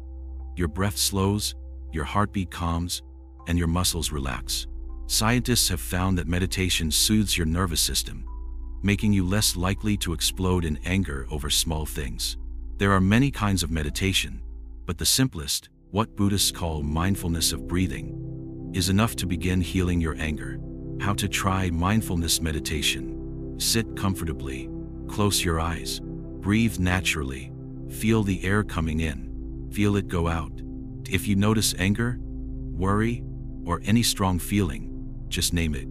Your breath slows, your heartbeat calms, and your muscles relax. Scientists have found that meditation soothes your nervous system, making you less likely to explode in anger over small things. There are many kinds of meditation, but the simplest, what Buddhists call mindfulness of breathing, is enough to begin healing your anger. How to try mindfulness meditation. Sit comfortably, close your eyes, breathe naturally, feel the air coming in, feel it go out. If you notice anger, worry, or any strong feeling, just name it.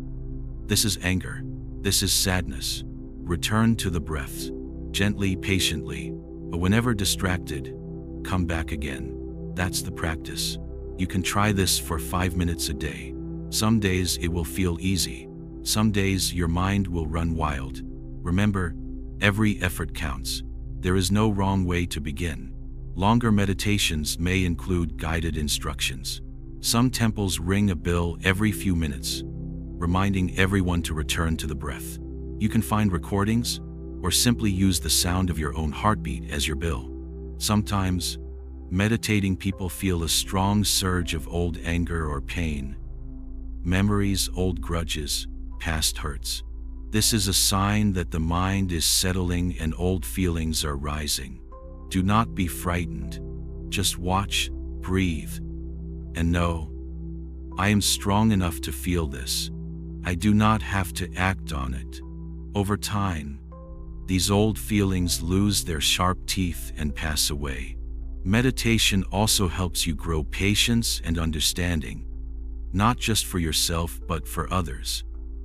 This is anger. This is sadness. Return to the breath, gently, patiently, but whenever distracted, come back again. That's the practice. You can try this for 5 minutes a day. Some days it will feel easy. Some days your mind will run wild. Remember, every effort counts. There is no wrong way to begin. Longer meditations may include guided instructions. Some temples ring a bell every few minutes, reminding everyone to return to the breath. You can find recordings, or simply use the sound of your own heartbeat as your bell. Sometimes, meditating people feel a strong surge of old anger or pain. Memories, old grudges, past hurts. This is a sign that the mind is settling and old feelings are rising. Do not be frightened. Just watch, breathe, and know, I am strong enough to feel this. I do not have to act on it. Over time, these old feelings lose their sharp teeth and pass away. Meditation also helps you grow patience and understanding, not just for yourself but for others.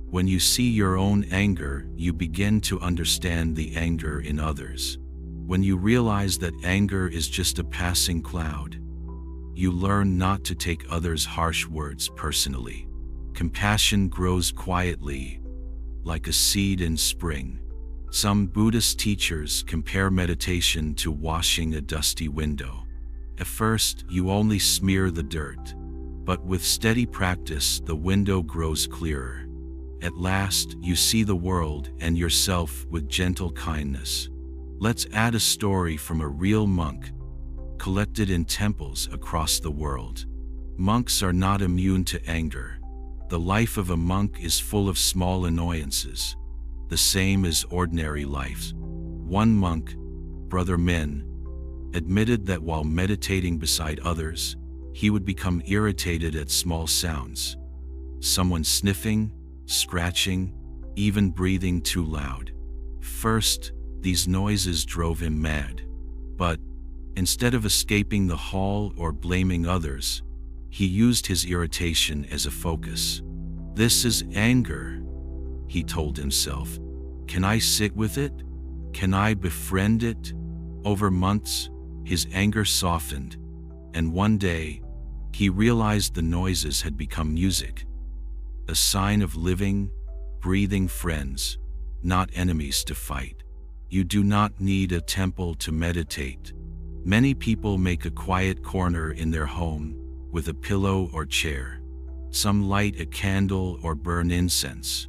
When you see your own anger, you begin to understand the anger in others. When you realize that anger is just a passing cloud, you learn not to take others' harsh words personally. Compassion grows quietly, like a seed in spring. Some Buddhist teachers compare meditation to washing a dusty window. At first, you only smear the dirt, but with steady practice, the window grows clearer. At last, you see the world and yourself with gentle kindness. Let's add a story from a real monk, collected in temples across the world. Monks are not immune to anger. The life of a monk is full of small annoyances, the same as ordinary life. One monk, Brother Min, admitted that while meditating beside others, he would become irritated at small sounds. Someone sniffing, scratching, even breathing too loud. First, these noises drove him mad. But instead of escaping the hall or blaming others, he used his irritation as a focus. This is anger, he told himself. Can I sit with it? Can I befriend it? Over months, his anger softened, and one day, he realized the noises had become music, a sign of living, breathing friends, not enemies to fight. You do not need a temple to meditate. Many people make a quiet corner in their home, with a pillow or chair. Some light a candle or burn incense.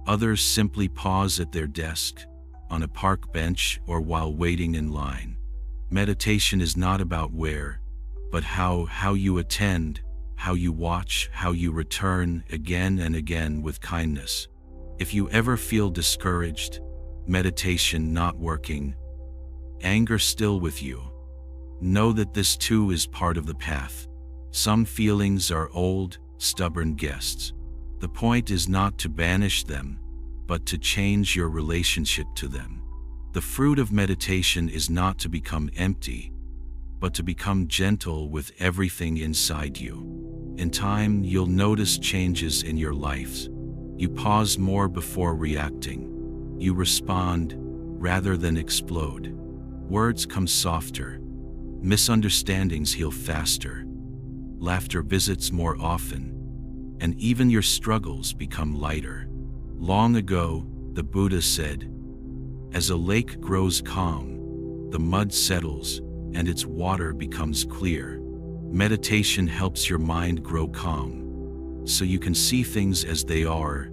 Others simply pause at their desk, on a park bench, or while waiting in line. Meditation is not about where, but how you attend, how you watch, how you return again and again with kindness. If you ever feel discouraged, meditation not working, anger still with you, know that this too is part of the path. Some feelings are old, stubborn guests. The point is not to banish them, but to change your relationship to them. The fruit of meditation is not to become empty, but to become gentle with everything inside you. In time, you'll notice changes in your life. You pause more before reacting. You respond rather than explode. Words come softer. Misunderstandings heal faster. Laughter visits more often. And even your struggles become lighter. Long ago, the Buddha said, as a lake grows calm, the mud settles, and its water becomes clear. Meditation helps your mind grow calm, so you can see things as they are,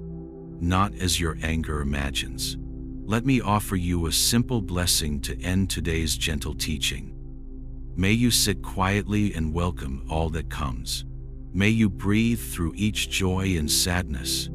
not as your anger imagines. Let me offer you a simple blessing to end today's gentle teaching. May you sit quietly and welcome all that comes. May you breathe through each joy and sadness,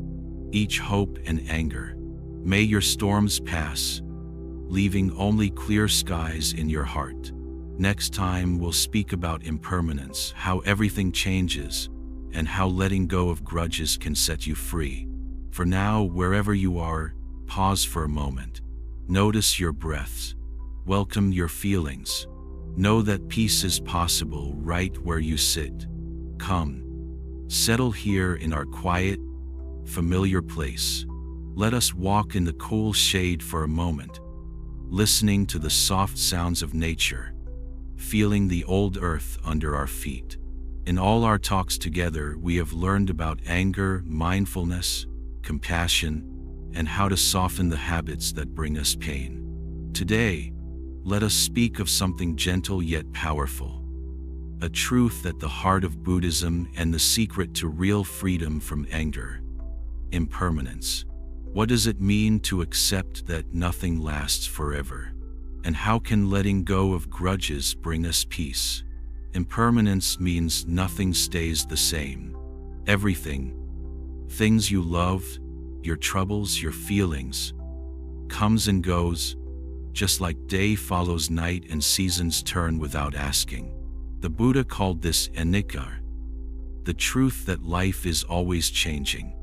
each hope and anger. May your storms pass, leaving only clear skies in your heart. Next time we'll speak about impermanence, how everything changes, and how letting go of grudges can set you free. For now, wherever you are, pause for a moment. Notice your breaths. Welcome your feelings. Know that peace is possible right where you sit. Come, settle here in our quiet, familiar place. Let us walk in the cool shade for a moment, listening to the soft sounds of nature, feeling the old earth under our feet. In all our talks together, we have learned about anger, mindfulness, compassion, and how to soften the habits that bring us pain. Today, let us speak of something gentle yet powerful, a truth at the heart of Buddhism and the secret to real freedom from anger: impermanence. What does it mean to accept that nothing lasts forever? And how can letting go of grudges bring us peace? Impermanence means nothing stays the same. Everything, things you loved, your troubles, your feelings, comes and goes, just like day follows night and seasons turn without asking. The Buddha called this anicca, the truth that life is always changing.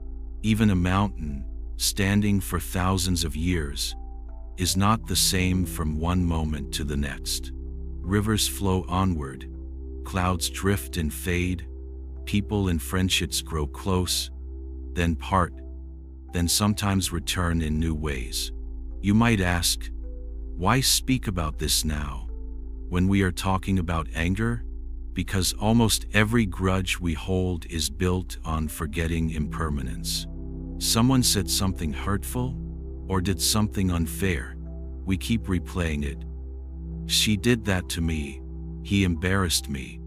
Even a mountain, standing for thousands of years, is not the same from one moment to the next. Rivers flow onward, clouds drift and fade, people and friendships grow close, then part, then sometimes return in new ways. You might ask, why speak about this now, when we are talking about anger? Because almost every grudge we hold is built on forgetting impermanence. Someone said something hurtful, or did something unfair. We keep replaying it. She did that to me. He embarrassed me.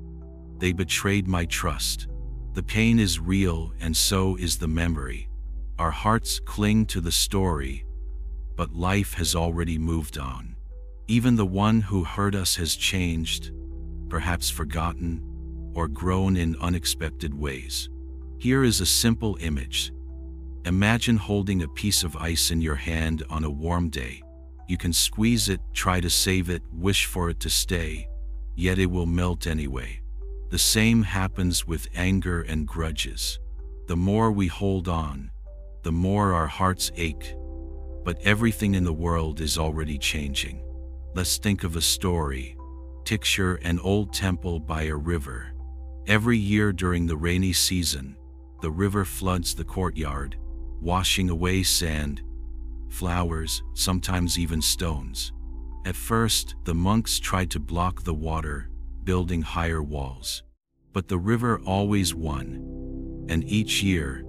They betrayed my trust. The pain is real, and so is the memory. Our hearts cling to the story, but life has already moved on. Even the one who hurt us has changed, perhaps forgotten, or grown in unexpected ways. Here is a simple image. Imagine holding a piece of ice in your hand on a warm day. You can squeeze it, try to save it, wish for it to stay, yet it will melt anyway. The same happens with anger and grudges. The more we hold on, the more our hearts ache. But everything in the world is already changing. Let's think of a story. Picture an old temple by a river. Every year during the rainy season, the river floods the courtyard, washing away sand, flowers, sometimes even stones. At first, the monks tried to block the water, building higher walls. But the river always won, and each year,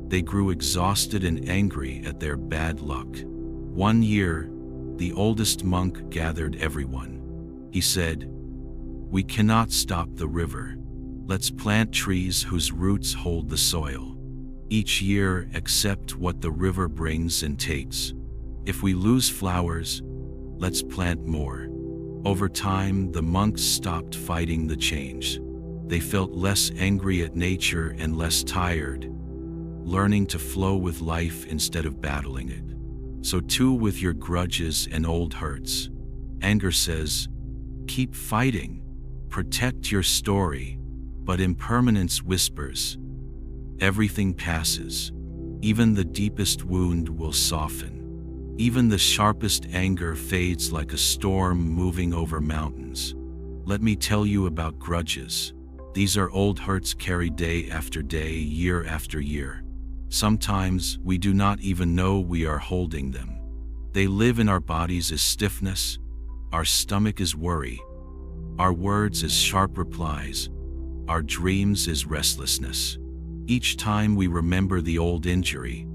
they grew exhausted and angry at their bad luck. One year, the oldest monk gathered everyone. He said, "We cannot stop the river. Let's plant trees whose roots hold the soil. Each year, accept what the river brings and takes. If we lose flowers, let's plant more." Over time, the monks stopped fighting the change. They felt less angry at nature and less tired, learning to flow with life instead of battling it. So too with your grudges and old hurts. Anger says, keep fighting, protect your story, but impermanence whispers, everything passes. Even the deepest wound will soften. Even the sharpest anger fades like a storm moving over mountains. Let me tell you about grudges. These are old hurts carried day after day, year after year. Sometimes we do not even know we are holding them. They live in our bodies as stiffness, our stomach as worry, our words as sharp replies, our dreams as restlessness. Each time we remember the old injury,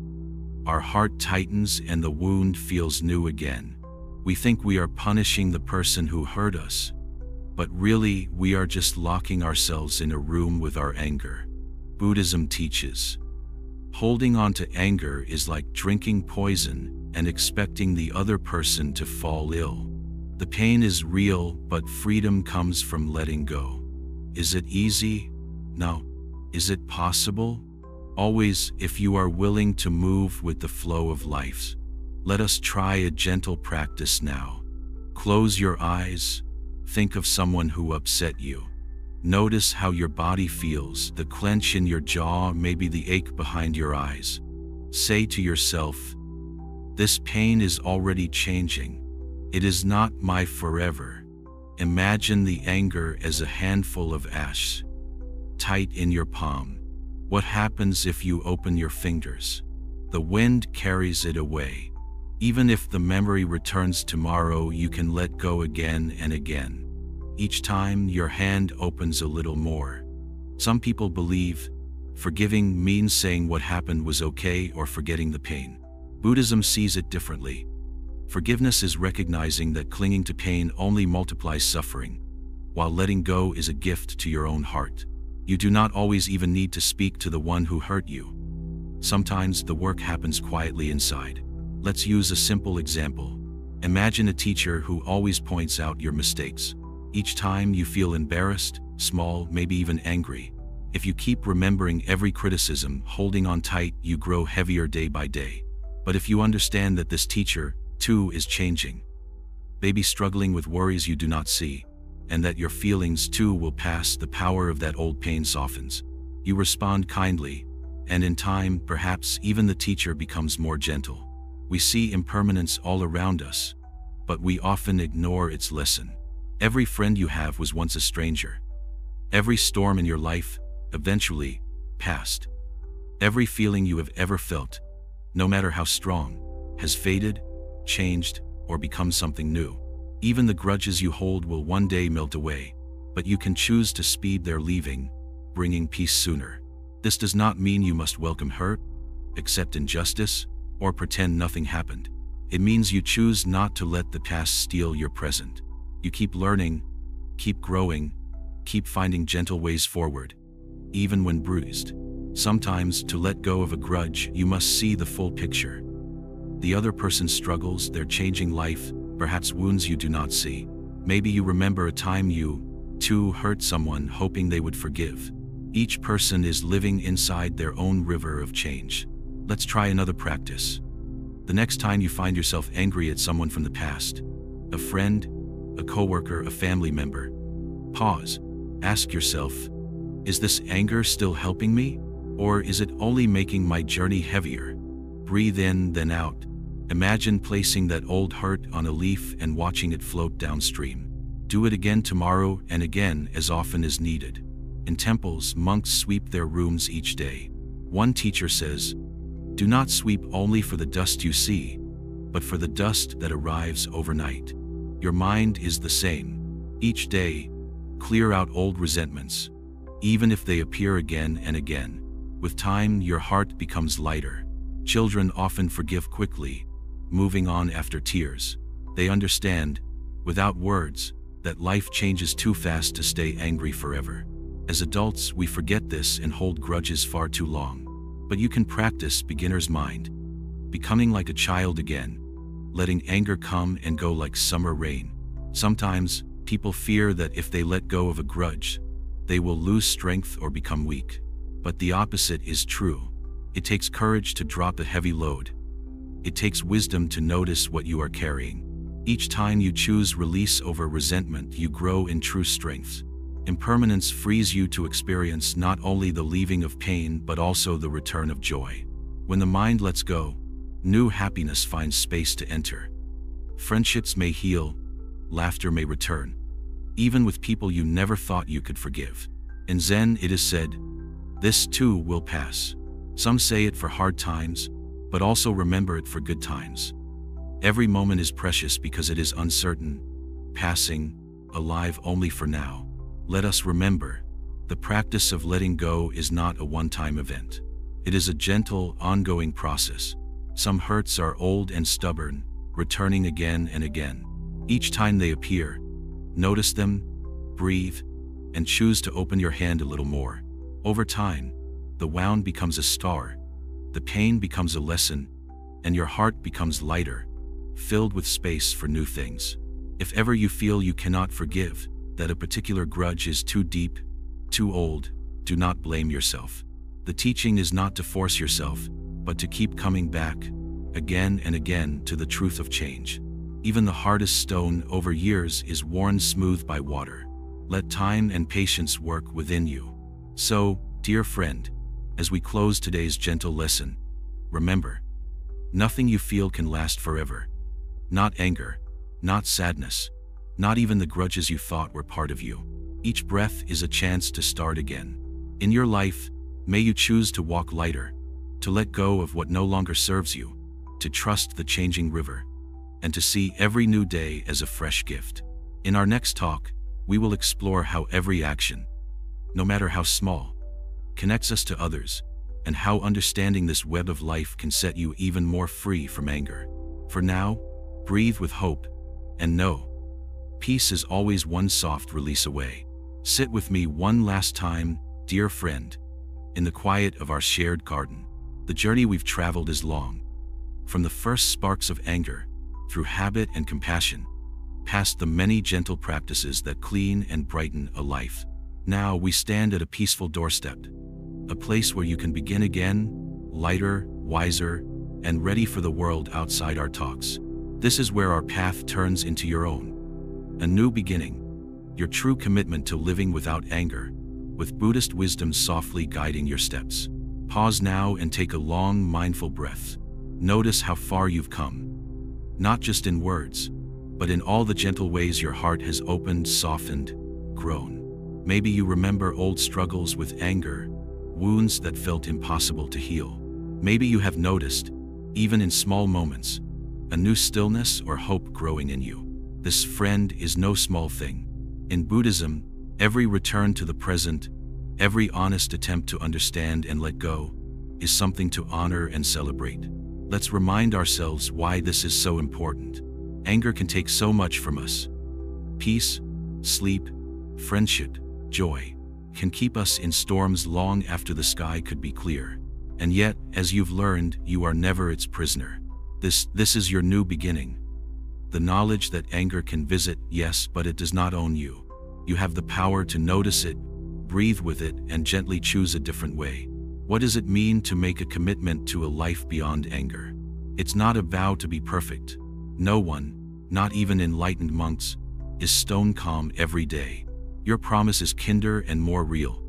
our heart tightens and the wound feels new again. We think we are punishing the person who hurt us, but really we are just locking ourselves in a room with our anger. Buddhism teaches, holding on to anger is like drinking poison and expecting the other person to fall ill. The pain is real, but freedom comes from letting go. Is it easy? No. Is it possible? Always, if you are willing to move with the flow of life. Let us try a gentle practice now. Close your eyes. Think of someone who upset you. Notice how your body feels, the clench in your jaw, maybe the ache behind your eyes. Say to yourself, this pain is already changing. It is not my forever. Imagine the anger as a handful of ash, tight in your palm. What happens if you open your fingers? The wind carries it away. Even if the memory returns tomorrow, you can let go again and again. Each time your hand opens a little more. Some people believe forgiving means saying what happened was okay or forgetting the pain. Buddhism sees it differently. Forgiveness is recognizing that clinging to pain only multiplies suffering, while letting go is a gift to your own heart. You do not always even need to speak to the one who hurt you. Sometimes the work happens quietly inside. Let's use a simple example. Imagine a teacher who always points out your mistakes. Each time you feel embarrassed, small, maybe even angry. If you keep remembering every criticism, holding on tight, you grow heavier day by day. But if you understand that this teacher, too, is changing, maybe struggling with worries you do not see, and that your feelings, too, will pass, the power of that old pain softens. You respond kindly, and in time, perhaps even the teacher becomes more gentle. We see impermanence all around us, but we often ignore its lesson. Every friend you have was once a stranger. Every storm in your life, eventually, passed. Every feeling you have ever felt, no matter how strong, has faded, changed, or become something new. Even the grudges you hold will one day melt away, but you can choose to speed their leaving, bringing peace sooner. This does not mean you must welcome hurt, accept injustice, or pretend nothing happened. It means you choose not to let the past steal your present. You keep learning, keep growing, keep finding gentle ways forward, even when bruised. Sometimes, to let go of a grudge, you must see the full picture. The other person's struggles, their changing life, perhaps wounds you do not see. Maybe you remember a time you, too, hurt someone, hoping they would forgive. Each person is living inside their own river of change. Let's try another practice. The next time you find yourself angry at someone from the past, a friend, a coworker, a family member, pause. Ask yourself, is this anger still helping me? Or is it only making my journey heavier? Breathe in, then out. Imagine placing that old hurt on a leaf and watching it float downstream. Do it again tomorrow and again, as often as needed. In temples, monks sweep their rooms each day. One teacher says, do not sweep only for the dust you see, but for the dust that arrives overnight. Your mind is the same. Each day, clear out old resentments, even if they appear again and again. With time, your heart becomes lighter. Children often forgive quickly, moving on after tears. They understand, without words, that life changes too fast to stay angry forever. As adults, we forget this and hold grudges far too long. But you can practice beginner's mind, becoming like a child again, letting anger come and go like summer rain. Sometimes, people fear that if they let go of a grudge, they will lose strength or become weak. But the opposite is true. It takes courage to drop a heavy load. It takes wisdom to notice what you are carrying. Each time you choose release over resentment, you grow in true strength. Impermanence frees you to experience not only the leaving of pain but also the return of joy. When the mind lets go, new happiness finds space to enter. Friendships may heal, laughter may return, even with people you never thought you could forgive. In Zen, it is said, this too will pass. Some say it for hard times, but also remember it for good times. Every moment is precious because it is uncertain, passing, alive only for now. Let us remember, the practice of letting go is not a one-time event. It is a gentle, ongoing process. Some hurts are old and stubborn, returning again and again. Each time they appear, notice them, breathe, and choose to open your hand a little more. Over time, the wound becomes a star, the pain becomes a lesson, and your heart becomes lighter, filled with space for new things. If ever you feel you cannot forgive, that a particular grudge is too deep, too old, do not blame yourself. The teaching is not to force yourself, but to keep coming back, again and again, to the truth of change. Even the hardest stone over years is worn smooth by water. Let time and patience work within you. So, dear friend, as we close today's gentle lesson, remember, nothing you feel can last forever. Not anger, not sadness, not even the grudges you thought were part of you. Each breath is a chance to start again. In your life, may you choose to walk lighter, to let go of what no longer serves you, to trust the changing river, and to see every new day as a fresh gift. In our next talk, we will explore how every action, no matter how small, connects us to others, and how understanding this web of life can set you even more free from anger. For now, breathe with hope, and know, peace is always one soft release away. Sit with me one last time, dear friend, in the quiet of our shared garden. The journey we've traveled is long. From the first sparks of anger, through habit and compassion, past the many gentle practices that clean and brighten a life. Now we stand at a peaceful doorstep, a place where you can begin again, lighter, wiser, and ready for the world outside our talks. This is where our path turns into your own. A new beginning, your true commitment to living without anger, with Buddhist wisdom softly guiding your steps. Pause now and take a long, mindful breath. Notice how far you've come, not just in words, but in all the gentle ways your heart has opened, softened, grown. Maybe you remember old struggles with anger, wounds that felt impossible to heal. Maybe you have noticed, even in small moments, a new stillness or hope growing in you. This, friend, is no small thing. In Buddhism, every return to the present, every honest attempt to understand and let go, is something to honor and celebrate. Let's remind ourselves why this is so important. Anger can take so much from us. Peace, sleep, friendship, joy can keep us in storms long after the sky could be clear. And yet, as you've learned, you are never its prisoner. This is your new beginning. The knowledge that anger can visit, yes, but it does not own you. You have the power to notice it, breathe with it, and gently choose a different way. What does it mean to make a commitment to a life beyond anger? It's not a vow to be perfect. No one, not even enlightened monks, is stone calm every day. Your promise is kinder and more real.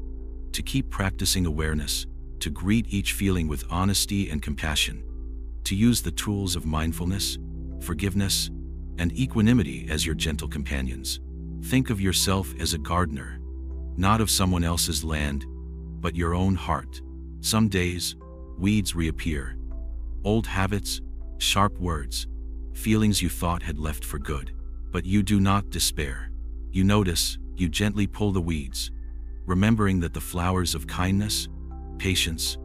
To keep practicing awareness, to greet each feeling with honesty and compassion, to use the tools of mindfulness, forgiveness, and equanimity as your gentle companions. Think of yourself as a gardener, not of someone else's land, but your own heart. Some days, weeds reappear. Old habits, sharp words, feelings you thought had left for good. But you do not despair. You notice, you gently pull the weeds, remembering that the flowers of kindness, patience,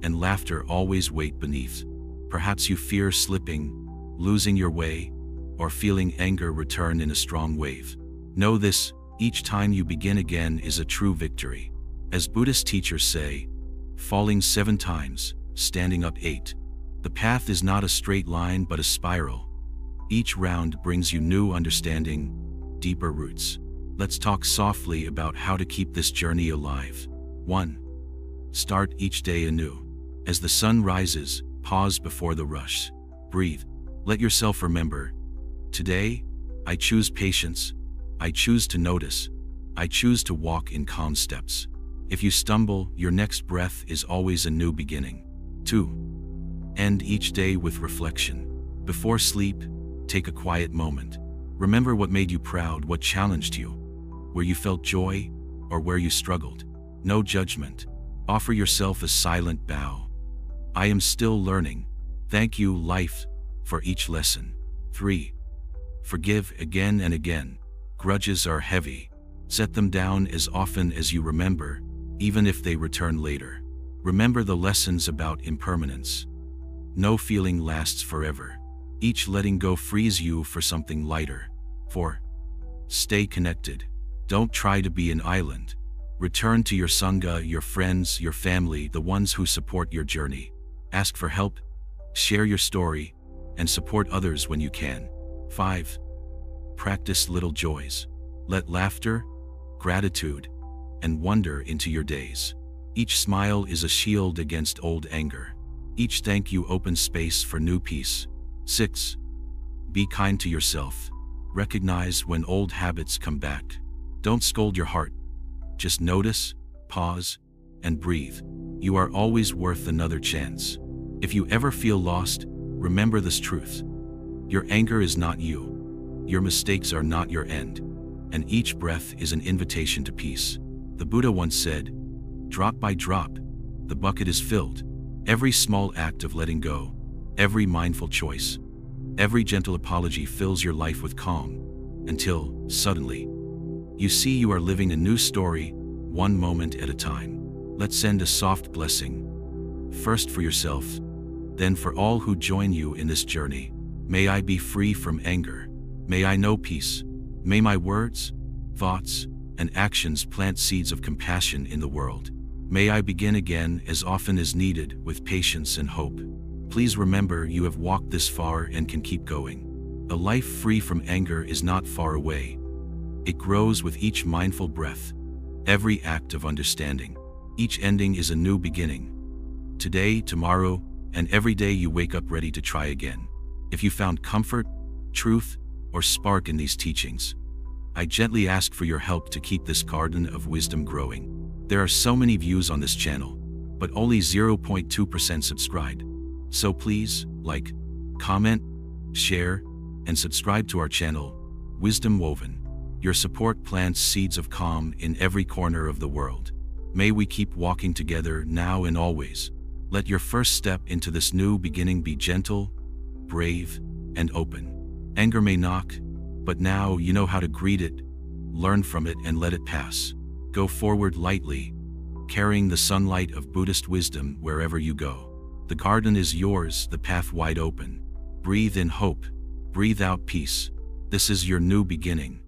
and laughter always wait beneath. Perhaps you fear slipping, losing your way, or feeling anger return in a strong wave. Know this, each time you begin again is a true victory. As Buddhist teachers say, falling 7 times, standing up 8. The path is not a straight line but a spiral. Each round brings you new understanding, deeper roots. Let's talk softly about how to keep this journey alive. 1. Start each day anew. As the sun rises, pause before the rush. Breathe. Let yourself remember, today, I choose patience, I choose to notice, I choose to walk in calm steps. If you stumble, your next breath is always a new beginning. 2. End each day with reflection. Before sleep, take a quiet moment. Remember what made you proud, what challenged you, where you felt joy, or where you struggled. No judgment. Offer yourself a silent bow. I am still learning. Thank you, life, for each lesson. 3. Forgive again and again. Grudges are heavy. Set them down as often as you remember, even if they return later. Remember the lessons about impermanence. No feeling lasts forever. Each letting go frees you for something lighter. 4. Stay connected. Don't try to be an island. Return to your sangha, your friends, your family, the ones who support your journey. Ask for help, share your story, and support others when you can. 5. practice little joys. Let laughter, gratitude, and wonder into your days. Each smile is a shield against old anger. Each thank you opens space for new peace. 6. Be kind to yourself. Recognize when old habits come back. Don't scold your heart. Just notice, pause, and breathe. You are always worth another chance. If you ever feel lost, remember this truth. Your anger is not you. Your mistakes are not your end. And each breath is an invitation to peace. The Buddha once said, "Drop by drop, the bucket is filled." Every small act of letting go, every mindful choice, every gentle apology fills your life with calm, until, suddenly, you see you are living a new story, one moment at a time. Let's send a soft blessing. First for yourself, then for all who join you in this journey. May I be free from anger. May I know peace. May my words, thoughts, and actions plant seeds of compassion in the world. May I begin again as often as needed with patience and hope. Please remember you have walked this far and can keep going. A life free from anger is not far away. It grows with each mindful breath, every act of understanding. Each ending is a new beginning. Today, tomorrow, and every day you wake up ready to try again. If you found comfort, truth, or spark in these teachings, I gently ask for your help to keep this garden of wisdom growing. There are so many views on this channel, but only 0.2% subscribed. So please, like, comment, share, and subscribe to our channel, Wisdom Woven. Your support plants seeds of calm in every corner of the world. May we keep walking together now and always. Let your first step into this new beginning be gentle, brave, and open. Anger may knock, but now you know how to greet it, learn from it, and let it pass. Go forward lightly, carrying the sunlight of Buddhist wisdom wherever you go. The garden is yours, the path wide open. Breathe in hope, breathe out peace. This is your new beginning.